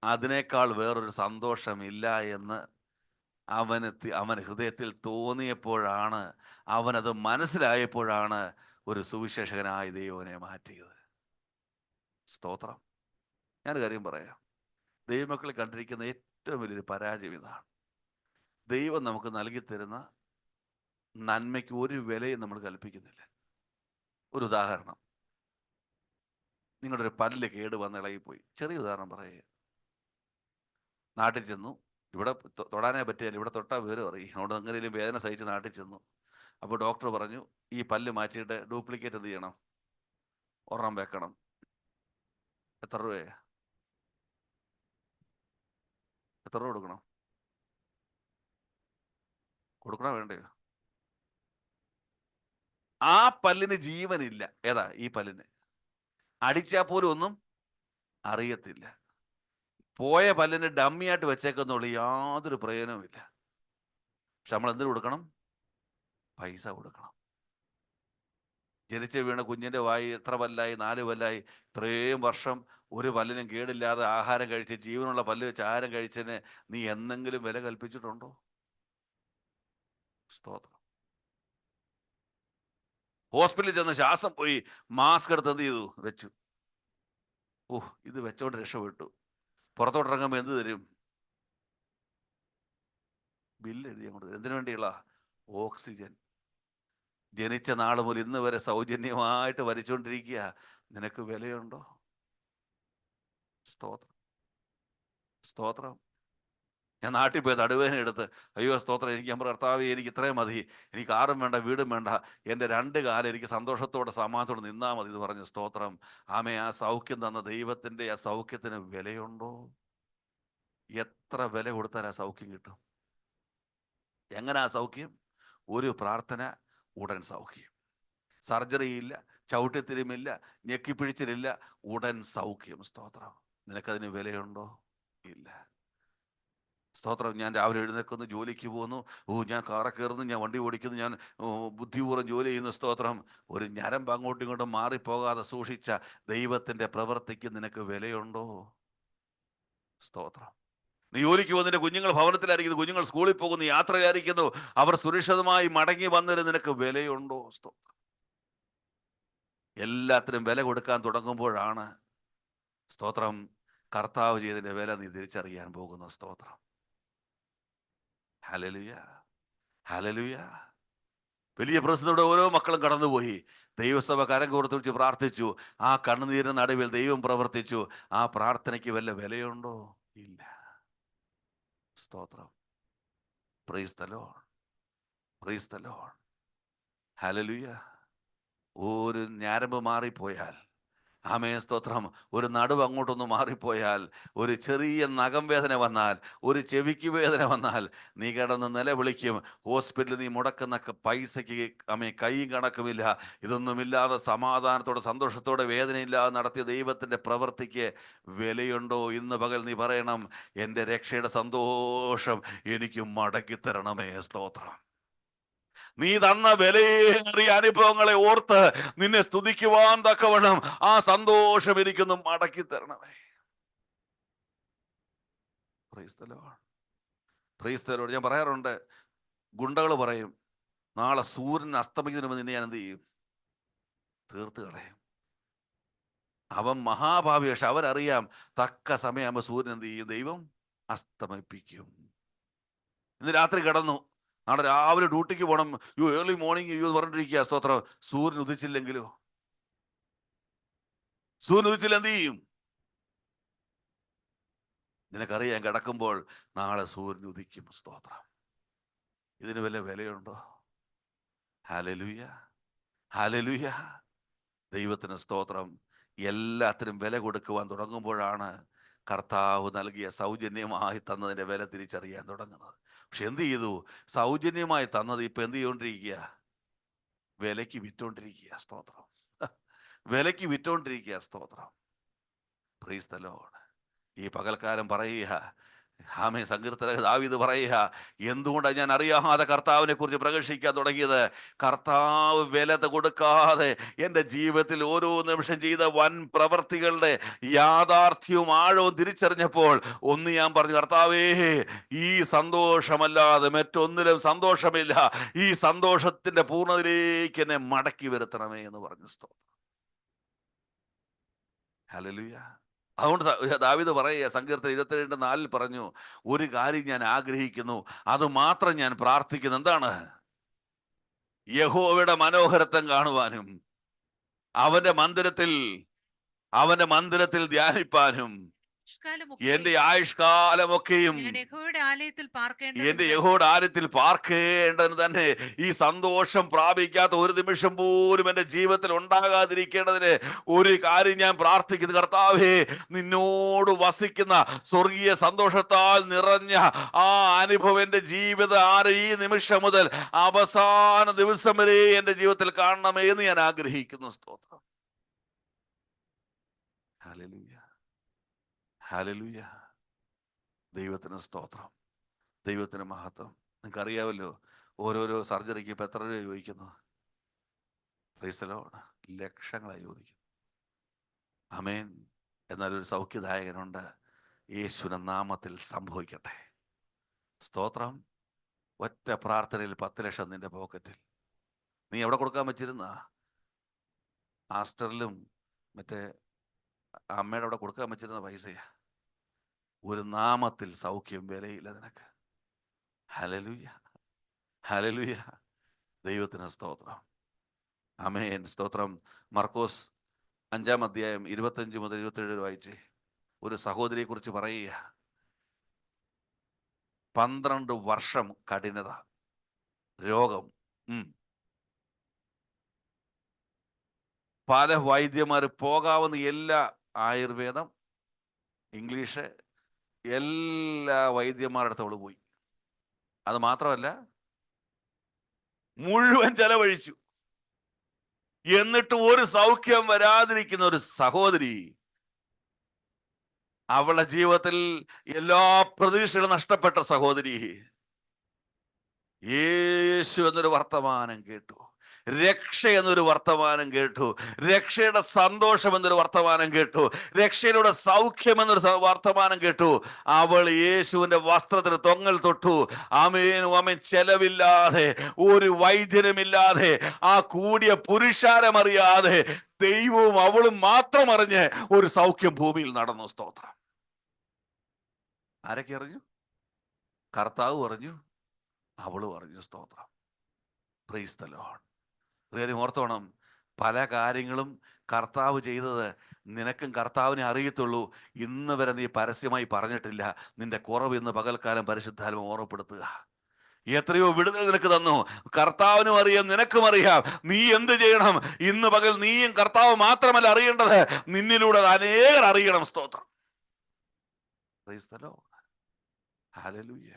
അതിനേക്കാൾ വേറൊരു സന്തോഷം ഇല്ല എന്ന് അവൻ ഹൃദയത്തിൽ തോന്നിയപ്പോഴാണ്, അവനത് മനസ്സിലായപ്പോഴാണ് ഒരു സുവിശേഷകനായി ദൈവനെ മാറ്റിയത്. സ്തോത്രം. ഞാനൊരു കാര്യം പറയാം. ദൈവമക്കളെ കണ്ടിരിക്കുന്ന ഏറ്റവും വലിയൊരു പരാജയം ഇതാണ്. ദൈവം നമുക്ക് നൽകി തരുന്ന നന്മയ്ക്ക് ഒരു വിലയും നമ്മൾ കൽപ്പിക്കുന്നില്ല. ഒരു ഉദാഹരണം, നിങ്ങളുടെ ഒരു പല്ല് കേട് വന്ന് ഇളകിപ്പോയി. ചെറിയ ഉദാഹരണം പറയുക. നാട്ടിൽ ചെന്നു, ഇവിടെ തൊടാനേ പറ്റിയാൽ ഇവിടെ തൊട്ടാൽ വിവരം അറിയും. അവിടെ എങ്ങനെയും വേദന സഹിച്ച് നാട്ടിൽ ചെന്നു. അപ്പോൾ ഡോക്ടർ പറഞ്ഞു, ഈ പല്ല് മാറ്റിയിട്ട് ഡ്യൂപ്ലിക്കേറ്റ് എന്ത് ചെയ്യണം, ഒരെണ്ണം വെക്കണം. എത്ര രൂപയാ? എത്ര രൂപ കൊടുക്കണം? കൊടുക്കണോ വേണ്ടയോ? ആ പല്ലിന് ജീവനില്ല. ഏതാ? ഈ പല്ലിന്. അടിച്ചാൽ പോലും ഒന്നും അറിയത്തില്ല. പോയ പല്ലിന് ഡമ്മിയായിട്ട് വെച്ചേക്കുന്നുള്ളൂ, യാതൊരു പ്രയോജനവുമില്ല. പക്ഷെ നമ്മൾ എന്തിനു കൊടുക്കണം? പൈസ കൊടുക്കണം. ജനിച്ച് വീണ കുഞ്ഞിൻ്റെ വായി എത്ര പല്ലായി? 4 പല്ലായി. ഇത്രയും വർഷം ഒരു പല്ലിനും കേടില്ലാതെ ആഹാരം കഴിച്ച്, ജീവനുള്ള പല്ല് വെച്ച് ആഹാരം കഴിച്ചതിന് നീ എന്തെങ്കിലും വില കൽപ്പിച്ചിട്ടുണ്ടോ? സ്തോത്രം. ഹോസ്പിറ്റലിൽ ചെന്ന് ശ്വാസം പോയി, മാസ്ക് എടുത്ത് എന്ത് ചെയ്തു? വെച്ചു. ഇത് വെച്ചോണ്ട് രക്ഷപ്പെട്ടു. പുറത്തോട്ടിറങ്ങുമ്പോൾ എന്ത് തരും? ബില്ല് എഴുതി അങ്ങോട്ട് തരും. എന്തിനു വേണ്ടിയുള്ള? ഓക്സിജൻ. ജനിച്ച നാൾ മുതൽ ഇന്ന് വരെ സൗജന്യമായിട്ട് വലിച്ചുകൊണ്ടിരിക്കുക. നിനക്ക് വിലയുണ്ടോ? സ്തോത്രം, സ്തോത്രം. ഞാൻ നാട്ടിൽ പോയി നടുവേദന എടുത്ത്, അയ്യോ സ്തോത്രം, എനിക്ക് നമ്മുടെ കർത്താവേ, എനിക്ക് ഇത്രയും മതി, എനിക്ക് ആറും വേണ്ട വീടും വേണ്ട, എൻ്റെ 2 കാലം എനിക്ക് സന്തോഷത്തോടെ സമാധാനത്തോടെ നിന്നാൽ മതി എന്ന് പറഞ്ഞ് സ്തോത്രം. ആമേ, ആ സൗഖ്യം തന്ന ദൈവത്തിൻ്റെ ആ സൗഖ്യത്തിന് വിലയുണ്ടോ? എത്ര വില കൊടുത്താൽ ആ സൗഖ്യം കിട്ടും? എങ്ങനെ ആ സൗഖ്യം? ഒരു പ്രാർത്ഥന, ഉടൻ സൗഖ്യം. സർജറി ഇല്ല, ചവിട്ടിത്തിരിമില്ല, ഞെക്കിപ്പിഴിച്ചിലില്ല, ഉടൻ സൗഖ്യം. സ്തോത്രം. നിനക്കതിന് വിലയുണ്ടോ? ഇല്ല. സ്തോത്രം. ഞാൻ രാവിലെ എഴുന്നേൽക്കുന്നു, ജോലിക്ക് പോകുന്നു, ഞാൻ കാറ കയറുന്നു, ഞാൻ വണ്ടി ഓടിക്കുന്നു, ഞാൻ ബുദ്ധിപൂർവ്വം ജോലി ചെയ്യുന്നു. സ്തോത്രം. ഒരു ഞരമ്പ് അങ്ങോട്ടും ഇങ്ങോട്ടും മാറിപ്പോകാതെ സൂക്ഷിച്ച ദൈവത്തിൻ്റെ പ്രവൃത്തിക്ക് നിനക്ക് വിലയുണ്ടോ? സ്തോത്രം. നീ ജോലിക്ക് പോകുന്നതിന്റെ കുഞ്ഞുങ്ങൾ ഭവനത്തിലായിരിക്കുന്നു, കുഞ്ഞുങ്ങൾ സ്കൂളിൽ പോകുന്നു, യാത്രയായിരിക്കുന്നു, അവർ സുരക്ഷിതമായി മടങ്ങി വന്നതിന് നിനക്ക് വിലയുണ്ടോ? സ്തോത്രം. എല്ലാത്തിനും വില കൊടുക്കാൻ തുടങ്ങുമ്പോഴാണ് സ്തോത്രം കർത്താവ് ചെയ്തതിന്റെ വില നീ തിരിച്ചറിയാൻ പോകുന്നു. സ്തോത്രം. Hallelujah, hallelujah. വലിയ പ്രസിദ്ധയുടെ ഓരോ മക്കളും കടന്നുപോയി. ദൈവസഭ കരം കൊടുത്ത് വെച്ച് പ്രാർത്ഥിച്ചു. ആ കണ്ണുനീരിന് നടുവിൽ ദൈവം പ്രവർത്തിച്ചു. ആ പ്രാർത്ഥനയ്ക്ക് വല്ല വിലയുണ്ടോ? ഇല്ല. സ്തോത്രം. Praise the Lord, praise the Lord. Hallelujah. ഒരു ഞരമ്പ് മാറിപ്പോയാൽ, ആമേൻ സ്തോത്രം, ഒരു നടുവ് അങ്ങോട്ടൊന്ന് മാറിപ്പോയാൽ, ഒരു ചെറിയ നഖം വേദന വന്നാൽ, ഒരു ചെവിക്ക് വേദന വന്നാൽ, നീ കിടന്ന് നിലവിളിക്കും. ഹോസ്പിറ്റലിൽ നീ മുടക്കുന്ന പൈസയ്ക്ക് ആമേൻ കൈയും കണക്കുമില്ല. ഇതൊന്നുമില്ലാതെ സമാധാനത്തോടെ സന്തോഷത്തോടെ വേദനയില്ലാതെ നടത്തിയ ദൈവത്തിൻ്റെ പ്രവൃത്തിക്ക് വിലയുണ്ടോ? ഇന്ന് പകൽ നീ പറയണം, എൻ്റെ രക്ഷയുടെ സന്തോഷം എനിക്ക് മടക്കിത്തരണമേ. സ്തോത്രം. നീ തന്ന വിലയേറിയ അനുഭവങ്ങളെ ഓർത്ത് നിന്നെ സ്തുതിക്കുവാൻ തക്കവണ്ണം ആ സന്തോഷം എനിക്കൊന്ന് മടക്കി തരണമേ. Praise the Lord, praise the Lord. ഞാൻ പറയാറുണ്ട്, ഗുണ്ടകൾ പറയും, നാളെ സൂര്യൻ അസ്തമിക്കുന്നതിന് മുമ്പ് നിന്നെ ഞാൻ എന്ത് ചെയ്യും? തീർത്ത് കളയും. അവൻ മഹാഭാവി, പക്ഷെ അവരറിയാം തക്ക സമയമാകുമ്പോൾ സൂര്യൻ എന്ത് ചെയ്യും? ദൈവം അസ്തമിപ്പിക്കും. ഇന്ന് രാത്രി കിടന്നു, നാളെ രാവിലെ ഡ്യൂട്ടിക്ക് പോകണം, യു ഏർലി മോർണിംഗ് യു പറഞ്ഞിട്ടിരിക്കുക. സ്തോത്രം. സൂര്യൻ ഉദിച്ചില്ലെങ്കിലോ? സൂര്യൻ ഉദിച്ചില്ല എന്ത് ചെയ്യും? നിനക്കറിയാം, കിടക്കുമ്പോൾ നാളെ സൂര്യൻ ഉദിക്കും. സ്തോത്രം. ഇതിന് വല്ല വിലയുണ്ടോ? Hallelujah, hallelujah. ദൈവത്തിന് സ്തോത്രം. എല്ലാത്തിനും വില കൊടുക്കുവാൻ തുടങ്ങുമ്പോഴാണ് കർത്താവ് നൽകിയ സൗജന്യമായി തന്നതിൻ്റെ വില തിരിച്ചറിയാൻ തുടങ്ങുന്നത്. പക്ഷെ എന്ത് ചെയ്തു? സൗജന്യമായി തന്നത് ഇപ്പൊ എന്ത് ചെയ്തുകൊണ്ടിരിക്കുക? വിലയ്ക്ക് വിറ്റോണ്ടിരിക്കുക. സ്തോത്രം. വിലയ്ക്ക് വിറ്റോണ്ടിരിക്കുക. സ്തോത്രം. Praise the Lord. ഈ പകൽക്കാലം പറയുക, ആമേൻ, സങ്കീർത്തന ദാവീദ് പറയുക, എന്തുകൊണ്ടാണ് ഞാൻ അറിയാതെ കർത്താവിനെ കുറിച്ച് പ്രഘോഷിക്കാൻ തുടങ്ങിയത്? കർത്താവ് വില കൊടുക്കാതെ എൻ്റെ ജീവിതത്തിൽ ഓരോ നിമിഷം ചെയ്ത വൻ പ്രവർത്തികളുടെ യാഥാർത്ഥ്യവും ആഴവും തിരിച്ചറിഞ്ഞപ്പോൾ ഒന്ന് ഞാൻ പറഞ്ഞു, കർത്താവേ, ഈ സന്തോഷമല്ലാതെ മറ്റൊന്നിലും സന്തോഷമില്ല. ഈ സന്തോഷത്തിന്റെ പൂർണ്ണതയിലേക്ക് എന്നെ മടക്കി വരുത്തണമേ എന്ന് പറഞ്ഞു. സ്തോത്രം. ഹല്ലേലൂയ. അതുകൊണ്ട് ദാവീദ് പറയുക, സങ്കീർത്തനം 22:4 പറഞ്ഞു, ഒരു കാര്യം ഞാൻ ആഗ്രഹിക്കുന്നു, അത് മാത്രം ഞാൻ പ്രാർത്ഥിക്കുന്നു. എന്താണ്? യഹോവയുടെ മനോഹരത്വം കാണുവാനും അവന്റെ മന്ദിരത്തിൽ ധ്യാനിപ്പാനും എന്റെ ആയുഷ്കാലമൊക്കെയും എന്റെ യഹോവയുടെ ആലയത്തിൽ പാർക്കേണ്ടതിന് തന്നെ ഈ സന്തോഷം പ്രാപിക്കാത്ത ഒരു നിമിഷം പോലും എൻ്റെ ജീവിതത്തിൽ ഉണ്ടാകാതിരിക്കേണ്ടതിന് ഒരു കാര്യം ഞാൻ പ്രാർത്ഥിക്കുന്നു. കർത്താവേ, നിന്നോട് വസിക്കുന്ന സ്വർഗീയ സന്തോഷത്താൽ നിറഞ്ഞ ആ അനുഭവം എൻ്റെ ഈ നിമിഷം മുതൽ അവസാന ദിവസം വരെ എൻ്റെ ജീവിതത്തിൽ കാണണമേ എന്ന് ഞാൻ ആഗ്രഹിക്കുന്നു. സ്തോത്രം. Hallelujah, hallelujah. ദൈവത്തിന് സ്തോത്രം, ദൈവത്തിന് മഹത്വം. നിങ്ങൾക്ക് അറിയാമല്ലോ, ഓരോരോ സർജറിക്ക് ഇപ്പം എത്ര രൂപ ചോദിക്കുന്നു? Praise the Lord. ലക്ഷങ്ങളായി ചോദിക്കുന്നു. ആമേൻ. എന്നാൽ ഒരു സൗഖ്യദായകനുണ്ട്. യേശുവിന്റെ നാമത്തിൽ സംഭവിക്കട്ടെ. സ്തോത്രം. ഒറ്റ പ്രാർത്ഥനയിൽ 10 ലക്ഷം നിന്റെ പോക്കറ്റിൽ. നീ എവിടെ കൊടുക്കാൻ വെച്ചിരുന്ന? ആസ്റ്ററിലും മറ്റേ അമ്മയുടെ അവിടെ കൊടുക്കാൻ വെച്ചിരുന്ന പൈസയാ. ഒരു നാമത്തിൽ സൗഖ്യം, വിലയില്ല നിനക്ക്. Hallelujah, hallelujah. ദൈവത്തിന് സ്തോത്രം. ആമേൻ. സ്തോത്രം. മർക്കോസ് 5-ാം അധ്യായം 25 മുതൽ 27 വായിച്ചേ. ഒരു സഹോദരിയെ കുറിച്ച് പറയുക. 12 വർഷം കഠിനത, രോഗം, പല വൈദ്യന്മാർ, പോകാവുന്ന എല്ലാ ആയുർവേദം, ഇംഗ്ലീഷ്, എല്ലാ വൈദ്യന്മാരുടെ അടുത്ത് അവള് പോയി. അത് മാത്രമല്ല, മുഴുവൻ ചെലവഴിച്ചു. എന്നിട്ട് ഒരു സൗഖ്യം വരാതിരിക്കുന്ന ഒരു സഹോദരി, അവളുടെ ജീവിതത്തിൽ എല്ലാ പ്രതീക്ഷകളും നഷ്ടപ്പെട്ട സഹോദരി, യേശു എന്നൊരു വർത്തമാനം കേട്ടു. രക്ഷ എന്നൊരു വർത്തമാനം കേട്ടു, രക്ഷയുടെ സന്തോഷം എന്നൊരു വർത്തമാനം കേട്ടു, രക്ഷയിലൂടെ സൗഖ്യം എന്നൊരു വർത്തമാനം കേട്ടു. അവൾ യേശുവിന്റെ വസ്ത്രത്തിന് തൊങ്ങൽ തൊട്ടു. ആമേനും ആമേൻ. ചെലവില്ലാതെ, ഒരു വൈദ്യനുമില്ലാതെ, ആ കൂടിയ പുരുഷാരം അറിയാതെ, ദൈവവും അവളും മാത്രം അറിഞ്ഞ് ഒരു സൗഖ്യം ഭൂമിയിൽ നടന്നു. സ്തോത്രം. ആരൊക്കെ അറിഞ്ഞു? കർത്താവ് അറിഞ്ഞു, അവളും അറിഞ്ഞു. സ്തോത്രം. Praise the Lord. പ്രിയരെ, ഓർത്തോണം, പല കാര്യങ്ങളും കർത്താവ് ചെയ്തത് നിനക്കും കർത്താവിനെ അറിയത്തുള്ളൂ. ഇന്ന് വരെ നീ പരസ്യമായി പറഞ്ഞിട്ടില്ല. നിന്റെ കുറവ് ഇന്ന് പകൽക്കാലം പരിശുദ്ധാത്മ ഓർമ്മപ്പെടുത്തുക. എത്രയോ വിടുതൽ നിനക്ക് തന്നു. കർത്താവിനും അറിയാം, നിനക്കും അറിയാം. നീ എന്ത് ചെയ്യണം? ഇന്ന് പകൽ നീയും കർത്താവ് മാത്രമല്ല അറിയേണ്ടത്, നിന്നിലൂടെ അനേകർ അറിയണം. സ്തോത്രം. Praise the Lord. Hallelujah,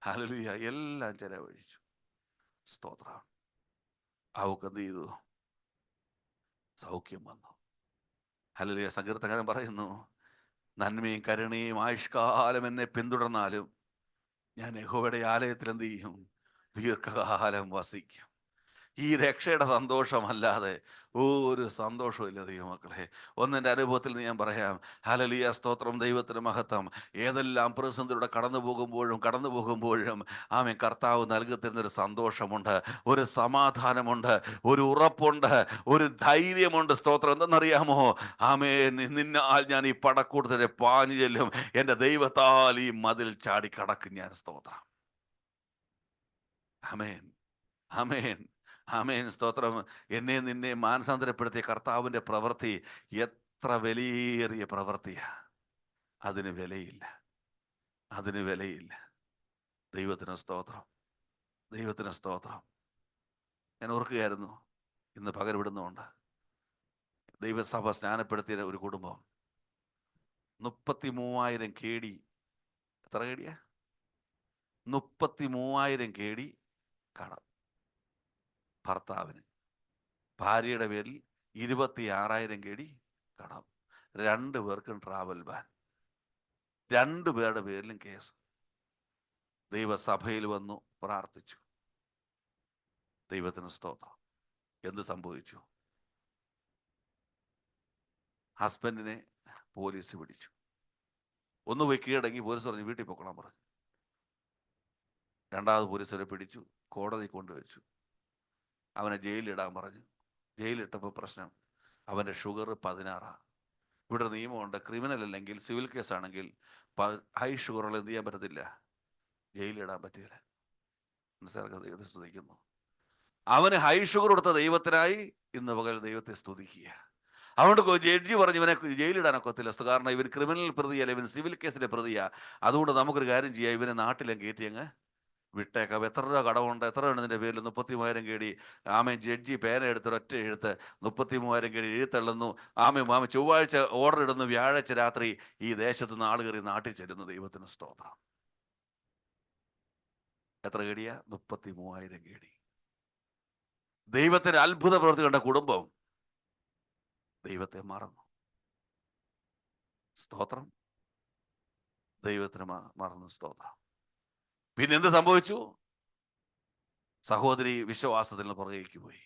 hallelujah. എല്ലാം ചെലവഴിച്ചു. സ്തോത്രം. അവൾക്ക് എന്ത് ചെയ്തു? സൗഖ്യം വന്നു. ഹല്ലേലൂയ. സങ്കീർത്തനക്കാരൻ പറയുന്നു, നന്മയും കരുണയും ആയുഷ്കാലം എന്നെ പിന്തുടർന്നാലും ഞാൻ യഹോവയുടെ ആലയത്തിൽ എന്ത് ചെയ്യും? ദീർഘകാലം വസിക്കും. ഈ രക്ഷയുടെ സന്തോഷമല്ലാതെ ഒരു സന്തോഷവും ഇല്ല ദൈവമക്കളെ. ഒന്നെൻ്റെ അനുഭവത്തിൽ ഞാൻ പറയാം. ഹല്ലേലൂയ, സ്തോത്രം, ദൈവത്തിന് മഹത്വം. ഏതെല്ലാം പ്രതിസന്ധിയുടെ കടന്നു പോകുമ്പോഴും ആമേൻ, കർത്താവ് നൽകി തരുന്നൊരു സന്തോഷമുണ്ട്, ഒരു സമാധാനമുണ്ട്, ഒരു ഉറപ്പുണ്ട്, ഒരു ധൈര്യമുണ്ട്. സ്തോത്രം. എന്തെന്നറിയാമോ? ആമേൻ, നിന്നാൽ ഞാൻ ഈ പടക്കൂട്ടത്തിനെ പാഞ്ഞു ചെല്ലും, എൻ്റെ ദൈവത്താൽ ഈ മതിൽ ചാടി കടക്കും ഞാൻ. സ്തോത്രം. ആമേൻ, ആമേൻ, ആമേൻ. സ്തോത്രം. എന്നെ നിന്നെ മാനസാന്തരപ്പെടുത്തിയ കർത്താവിൻ്റെ പ്രവൃത്തി എത്ര വിലയേറിയ പ്രവൃത്തിയാ. അതിന് വിലയില്ല, അതിന് വിലയില്ല. ദൈവത്തിന് സ്തോത്രം, ദൈവത്തിന് സ്തോത്രം. ഞാൻ ഓർക്കുകയായിരുന്നു, ഇന്ന് പകൽ വിടുന്നുണ്ട്, ദൈവസഭ സ്നാനപ്പെടുത്തിയ ഒരു കുടുംബം 33,000 KD. എത്ര കേടിയാ? 33,000 KD കടം ഭർത്താവിന്. ഭാര്യയുടെ പേരിൽ 26,000 KD കടം. 2 പേർക്കും ട്രാവൽ ബാൻ. 2 പേരുടെ പേരിലും കേസ്. ദൈവസഭയിൽ വന്നു പ്രാർത്ഥിച്ചു. ദൈവത്തിന് സ്തോത്രം. എന്ത് സംഭവിച്ചു? ഹസ്ബൻഡിനെ പോലീസ് പിടിച്ചു. ഒന്ന് പോയി കീഴടങ്ങി. പോലീസ് പറഞ്ഞു വീട്ടിൽ പൊക്കണം പറഞ്ഞു. രണ്ടാമത് പോലീസുകാരെ പിടിച്ചു, കോടതി കൊണ്ടുവച്ചു. അവനെ ജയിലിലിടാൻ പറഞ്ഞു. ജയിലിട്ടപ്പോൾ പ്രശ്നം, അവൻ്റെ ഷുഗർ 16. ഇവിടെ നിയമമുണ്ട്, ക്രിമിനൽ അല്ലെങ്കിൽ സിവിൽ കേസാണെങ്കിൽ ഹൈ ഷുഗറുള്ള എന്ത് ചെയ്യാൻ പറ്റത്തില്ല, ജയിലിടാൻ പറ്റില്ല. മനസ്സിലാക്കുക. ദൈവത്തെ സ്തുതിക്കുന്നു. അവന് ഹൈ ഷുഗർ കൊടുത്ത ദൈവത്തിനായി ഇന്ന് പകൽ ദൈവത്തെ സ്തുതിക്കുക. അതുകൊണ്ട് ജഡ്ജി പറഞ്ഞു ഇവനെ ജയിലിടാനൊക്കത്തില്ല, കാരണം ഇവൻ ക്രിമിനൽ പ്രതിയല്ല, ഇവൻ സിവിൽ കേസിലെ പ്രതിയാ. അതുകൊണ്ട് നമുക്കൊരു കാര്യം ചെയ്യാം, ഇവനെ നാട്ടിലും കയറ്റി അങ്ങ് വിട്ടേക്കാം. എത്ര രൂപ കടമുണ്ട്, എത്ര ഉണ്ട് നിന്റെ പേരിൽ? 33,000 KD. ആമേ. ജഡ്ജി പേന എടുത്ത് ഒറ്റ എഴുത്ത് 33,000 KD എഴുത്തള്ളുന്നു. ആമേ. ചൊവ്വാഴ്ച ഓർഡർ ഇടുന്നു, വ്യാഴാഴ്ച രാത്രി ഈ ദേശത്ത് നിന്ന് ആൾ കയറി നാട്ടിൽ ചെല്ലുന്നു. ദൈവത്തിന് സ്തോത്രം. എത്ര കേടിയാ? 33,000 KD. ദൈവത്തിന്റെ അത്ഭുത പ്രവൃത്തി കണ്ട കുടുംബം ദൈവത്തെ മറന്നു. സ്തോത്രം. ദൈവത്തിന് മറന്നു. സ്തോത്രം. പിന്നെ എന്ത് സംഭവിച്ചു? സഹോദരി വിശ്വാസത്തിൽ നിന്ന് പുറകേക്ക് പോയി.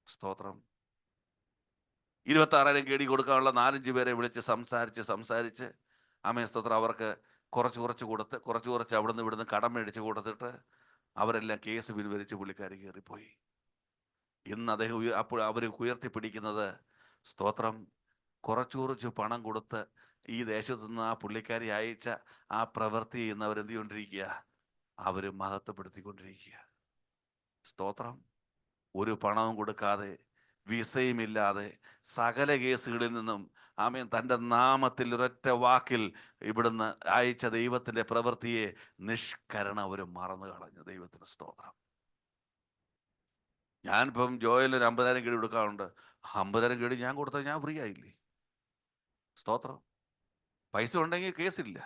സ്തോത്രം. 26,000 KD കൊടുക്കാനുള്ള 4-5 പേരെ വിളിച്ച് സംസാരിച്ച് ആമേൻ, സ്തോത്രം, അവർക്ക് കുറച്ച് കൊടുത്ത് കുറച്ച് അവിടുന്ന് ഇവിടുന്ന് കടം മേടിച്ച് കൊടുത്തിട്ട് അവരെല്ലാം കേസ് പിൻവലിച്ച് പുള്ളിക്കാരി കയറിപ്പോയി. ഇന്ന് അദ്ദേഹം അപ്പോൾ അവർ ഉയർത്തിപ്പിടിക്കുന്നത്, സ്തോത്രം, കുറച്ച് പണം കൊടുത്ത് ഈ ദേശത്തു നിന്ന് ആ പുള്ളിക്കാരി അയച്ച ആ പ്രവൃത്തി ഇന്ന് അവരെന്ത് ചെയ്തുകൊണ്ടിരിക്കുക? അവർ മഹത്വപ്പെടുത്തിക്കൊണ്ടിരിക്കുക. സ്തോത്രം. ഒരു പണവും കൊടുക്കാതെ, വിസയുമില്ലാതെ, സകല കേസുകളിൽ നിന്നും ആമേൻ, തൻ്റെ നാമത്തിൽ ഒരൊറ്റ വാക്കിൽ ഇവിടുന്ന് അയച്ച ദൈവത്തിൻ്റെ പ്രവൃത്തിയെ നിഷ്കരണം അവർ മറന്നു കളഞ്ഞു. ദൈവത്തിന് സ്തോത്രം. ഞാനിപ്പം ജോയലിന് 50,000 KD കൊടുക്കാറുണ്ട്. 50,000 KD ഞാൻ കൊടുത്താൽ ഞാൻ ഫ്രീ ആയില്ലേ? സ്തോത്രം. പൈസ ഉണ്ടെങ്കിൽ കേസില്ല.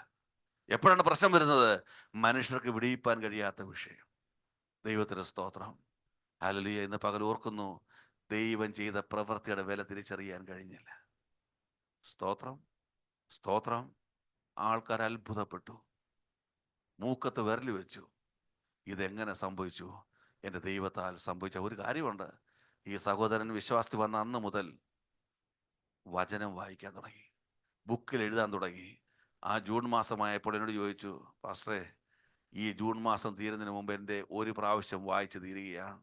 എപ്പോഴാണ് പ്രശ്നം വരുന്നത്? മനുഷ്യർക്ക് വിടിയിപ്പാൻ കഴിയാത്ത വിഷയം. ദൈവത്തിന് സ്തോത്രം. ഹല്ലേലൂയ. ഇന്ന് പകൽ ഓർക്കുന്നു, ദൈവം ചെയ്ത പ്രവൃത്തിയുടെ വില തിരിച്ചറിയാൻ കഴിഞ്ഞില്ല. സ്തോത്രം, സ്തോത്രം. ആൾക്കാർ അത്ഭുതപ്പെട്ടു, മൂക്കത്ത് വിരൽ വെച്ചു. ഇതെങ്ങനെ സംഭവിച്ചു? എൻ്റെ ദൈവത്താൽ സംഭവിച്ച ഒരു കാര്യമുണ്ട്. ഈ സഹോദരൻ വിശ്വാസത്തിൽ വന്ന അന്ന് മുതൽ വചനം വായിക്കാൻ തുടങ്ങി, ബുക്കിൽ എഴുതാൻ തുടങ്ങി. ആ ജൂൺ മാസമായപ്പോൾ എന്നോട് ചോദിച്ചു, പാസ്റ്ററെ, ഈ ജൂൺ മാസം തീരുന്നതിന് മുമ്പ് എൻ്റെ ഒരു പ്രാവശ്യം വായിച്ച് തീരുകയാണ്.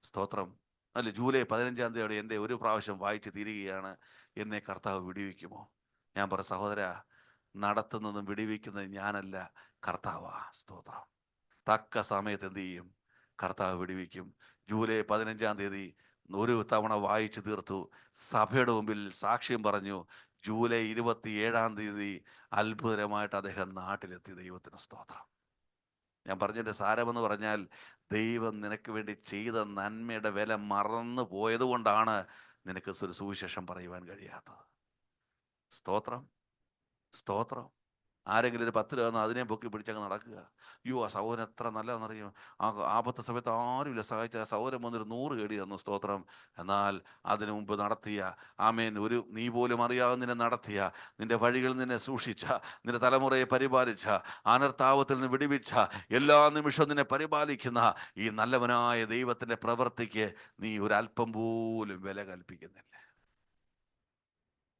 സ്തോത്രം. അല്ല, ജൂലൈ 15-ാം തീയതിയോടെ എൻ്റെ ഒരു പ്രാവശ്യം വായിച്ച് തീരുകയാണ്. എന്നെ കർത്താവ് വിടുവിക്കുമോ? ഞാൻ പറഞ്ഞു, സഹോദര, നടത്തുന്നതും വിടുവിക്കുന്നതും ഞാനല്ല, കർത്താവാ. സ്തോത്രം. തക്ക സമയത്ത് എന്ത് ചെയ്യും? കർത്താവ് വിടുവിക്കും. ജൂലൈ 15-ാം തീയതി ഒരു തവണ വായിച്ചു തീർത്തു. സഭയുടെ മുമ്പിൽ സാക്ഷ്യം പറഞ്ഞു. ജൂലൈ 27-ാം തീയതി അത്ഭുതകരമായിട്ട് അദ്ദേഹം നാട്ടിലെത്തി. ദൈവത്തിന് സ്തോത്രം. ഞാൻ പറഞ്ഞതിൻ്റെ സാരമെന്ന് പറഞ്ഞാൽ, ദൈവം നിനക്ക് വേണ്ടി ചെയ്ത നന്മയുടെ വില മറന്നു പോയത് കൊണ്ടാണ് നിനക്ക് ഒരു സുവിശേഷം പറയുവാൻ കഴിയാത്തത്. സ്തോത്രം, സ്തോത്രം. ആരെങ്കിലും ഒരു 10 രൂപ തന്നാൽ അതിനെ പൊക്കി പിടിച്ചങ്ങ് നടക്കുക. അയ്യോ, ആ സഹോദരൻ എത്ര നല്ലതെന്നറിയും, ആ ആപത്ത സമയത്ത് ആരുമില്ല സഹായിച്ച ആ സഹോദരൻ വന്നൊരു 100 കേടി തന്നു. സ്തോത്രം. എന്നാൽ അതിനു മുമ്പ് നടത്തിയ, ആമേൻ, ഒരു നീ പോലും അറിയാതെ നിന്നെ നടത്തിയ, നിന്റെ വഴികളിൽ നിന്നെ സൂക്ഷിച്ച, നിന്റെ തലമുറയെ പരിപാലിച്ച, അനർത്ഥാപത്തിൽ നിന്ന് വിടുവിച്ച, എല്ലാ നിമിഷവും നിന്നെ പരിപാലിക്കുന്ന ഈ നല്ലവനായ ദൈവത്തിൻ്റെ പ്രവൃത്തിക്ക് നീ ഒരല്പം പോലും വില കൽപ്പിക്കുന്നില്ല.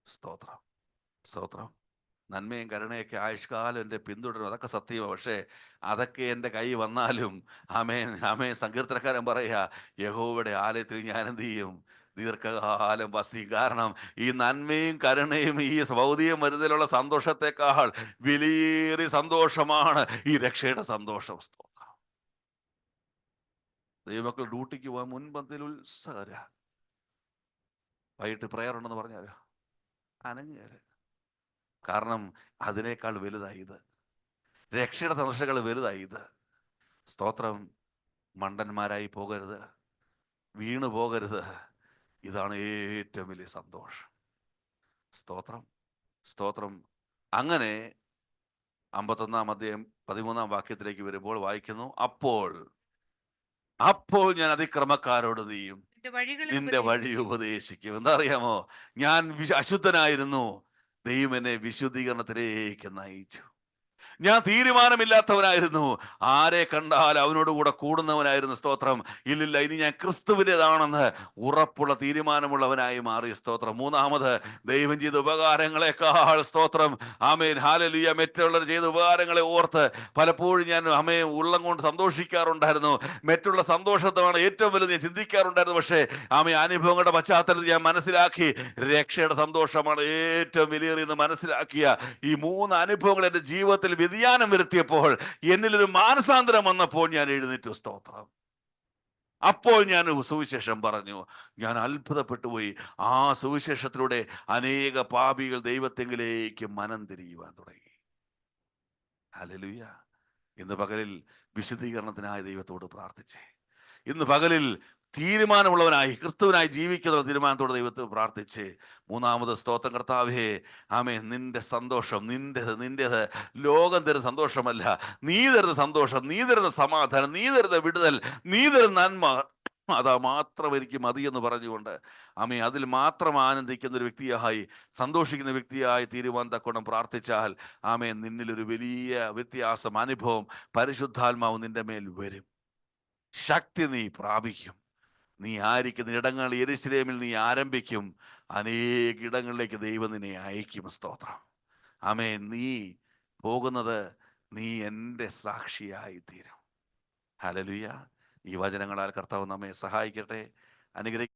സ്തോത്രം, സ്തോത്രം. നന്മയും കരുണയൊക്കെ ആയുഷ്കാലം എൻ്റെ പിന്തുടരും, അതൊക്കെ സത്യമാണ്. പക്ഷേ അതൊക്കെ എൻ്റെ കൈ വന്നാലും, ആമേൻ, ആമേൻ, സങ്കീർത്തനക്കാരൻ പറയുക, യഹോവയുടെ ആലയത്തിൽ ഞാൻ എന്ത് ചെയ്യും? ദീർഘകാലം വസിക്കും. കാരണം ഈ നന്മയും കരുണയും ഈ ഭൗതിക മരുന്നിലുള്ള സന്തോഷത്തെക്കാൾ വിലയേറിയ സന്തോഷമാണ് ഈ രക്ഷയുടെ സന്തോഷം. സ്തോത്രം. ദൈവമക്കൾ ഡ്യൂട്ടിക്ക് പോകാൻ മുൻപന്തിൽ ഉത്സാഹര, വൈകിട്ട് പ്രയർ ഉണ്ടെന്ന് പറഞ്ഞാലോ അനങ്ങേര്. കാരണം അതിനേക്കാൾ വലുതായി ഇത്. രക്ഷയുടെ സന്തോഷങ്ങൾ വലുതായി ഇത്. സ്തോത്രം. മണ്ടന്മാരായി പോകരുത്, വീണു പോകരുത്. ഇതാണ് ഏറ്റവും വലിയ സന്തോഷം. സ്തോത്രം, സ്തോത്രം. അങ്ങനെ 51-ാം അധ്യായം 13-ാം വാക്യത്തിലേക്ക് വരുമ്പോൾ വായിക്കുന്നു, അപ്പോൾ അപ്പോൾ ഞാൻ അതിക്രമക്കാരോട് നീയും നിന്റെ വഴി ഉപദേശിക്കും. എന്താ അറിയാമോ? ഞാൻ അശുദ്ധനായിരുന്നു, ദൈവം എന്നെ വിശുദ്ധീകരണത്തിലേക്ക് നയിച്ചു. ഞാൻ തീരുമാനമില്ലാത്തവനായിരുന്നു, ആരെ കണ്ടാൽ അവനോട് കൂടെ കൂടുന്നവനായിരുന്നു. സ്തോത്രം. ഇല്ലില്ല, ഇനി ഞാൻ ക്രിസ്തുവിൻ്റെതാണെന്ന് ഉറപ്പുള്ള തീരുമാനമുള്ളവനായി മാറി. സ്തോത്രം. മൂന്നാമത്, ദൈവം ചെയ്ത ഉപകാരങ്ങളെക്കാൾ, സ്തോത്രം, ആമേൻ, ഹല്ലേലൂയ, മറ്റുള്ളവർ ചെയ്ത ഉപകാരങ്ങളെ ഓർത്ത് പലപ്പോഴും ഞാൻ ഉള്ളം കൊണ്ട് സന്തോഷിക്കാറുണ്ടായിരുന്നു. മറ്റുള്ള സന്തോഷത്താണ് ഏറ്റവും വലുത് ഞാൻ ചിന്തിക്കാറുണ്ടായിരുന്നു. പക്ഷേ അനുഭവങ്ങളുടെ പശ്ചാത്തലത്തിൽ ഞാൻ മനസ്സിലാക്കി, രക്ഷയുടെ സന്തോഷമാണ് ഏറ്റവും വലിയേറിയെന്ന് മനസ്സിലാക്കിയ ഈ 3 അനുഭവങ്ങൾ എൻ്റെ ജീവിതത്തിൽ വ്യതിയാനം വരുത്തിയപ്പോൾ, എന്നിലൊരു മാനസാന്തരം വന്നപ്പോൾ ഞാൻ എഴുന്നേറ്റു. സ്തോത്രം. അപ്പോൾ ഞാൻ സുവിശേഷം പറഞ്ഞു. ഞാൻ അത്ഭുതപ്പെട്ടു പോയി. ആ സുവിശേഷത്തിലൂടെ അനേക പാപികൾ ദൈവത്തെങ്കിലേക്ക് മനം തിരിയുവാൻ തുടങ്ങി. ഹല്ലേലൂയ. ഇന്ന് പകലിൽ വിശുദ്ധീകരണത്തിനായി ദൈവത്തോട് പ്രാർത്ഥിച്ചേ. ഇന്ന് പകലിൽ തീരുമാനമുള്ളവനായി ക്രിസ്തുവിനായി ജീവിക്കുന്ന തീരുമാനത്തോട് ദൈവത്തോട് പ്രാർത്ഥിച്ച്, മൂന്നാമത്, സ്തോത്രം, കർത്താവേ, ആമേൻ, നിന്റെ സന്തോഷം നിന്റേത് ലോകം തരുന്ന സന്തോഷമല്ല, നീ തരുന്ന സന്തോഷം, നീ തരുന്ന സമാധാനം, നീ തരുന്ന വിടുതൽ, നീ തരുന്ന നന്മ, അതാ മാത്രം എനിക്ക് മതി എന്ന് പറഞ്ഞുകൊണ്ട്, അതിൽ മാത്രം ആനന്ദിക്കുന്ന ഒരു വ്യക്തിയായി, സന്തോഷിക്കുന്ന വ്യക്തിയായി തീരുവാൻ തക്കോണം പ്രാർത്ഥിച്ചാൽ, നിന്നിലൊരു വലിയ വ്യത്യാസം, അനുഭവം, പരിശുദ്ധാത്മാവ് നിന്റെ മേൽ വരും. ശക്തി നീ പ്രാപിക്കും. നീ ആയിരിക്കുന്ന ഇടങ്ങൾ യെരൂശലേമിൽ നീ ആരംഭിക്കും. അനേക ഇടങ്ങളിലേക്ക് ദൈവം നിന്നെ അയക്കും. സ്തോത്രം. ആമേൻ. നീ പോകുന്നത്, നീ എൻ്റെ സാക്ഷിയായി തീരും. ഹല്ലേലൂയ. ഈ വചനങ്ങളാൽ കർത്താവ് നമ്മെ സഹായിക്കട്ടെ, അനുഗ്രഹിക്കട്ടെ.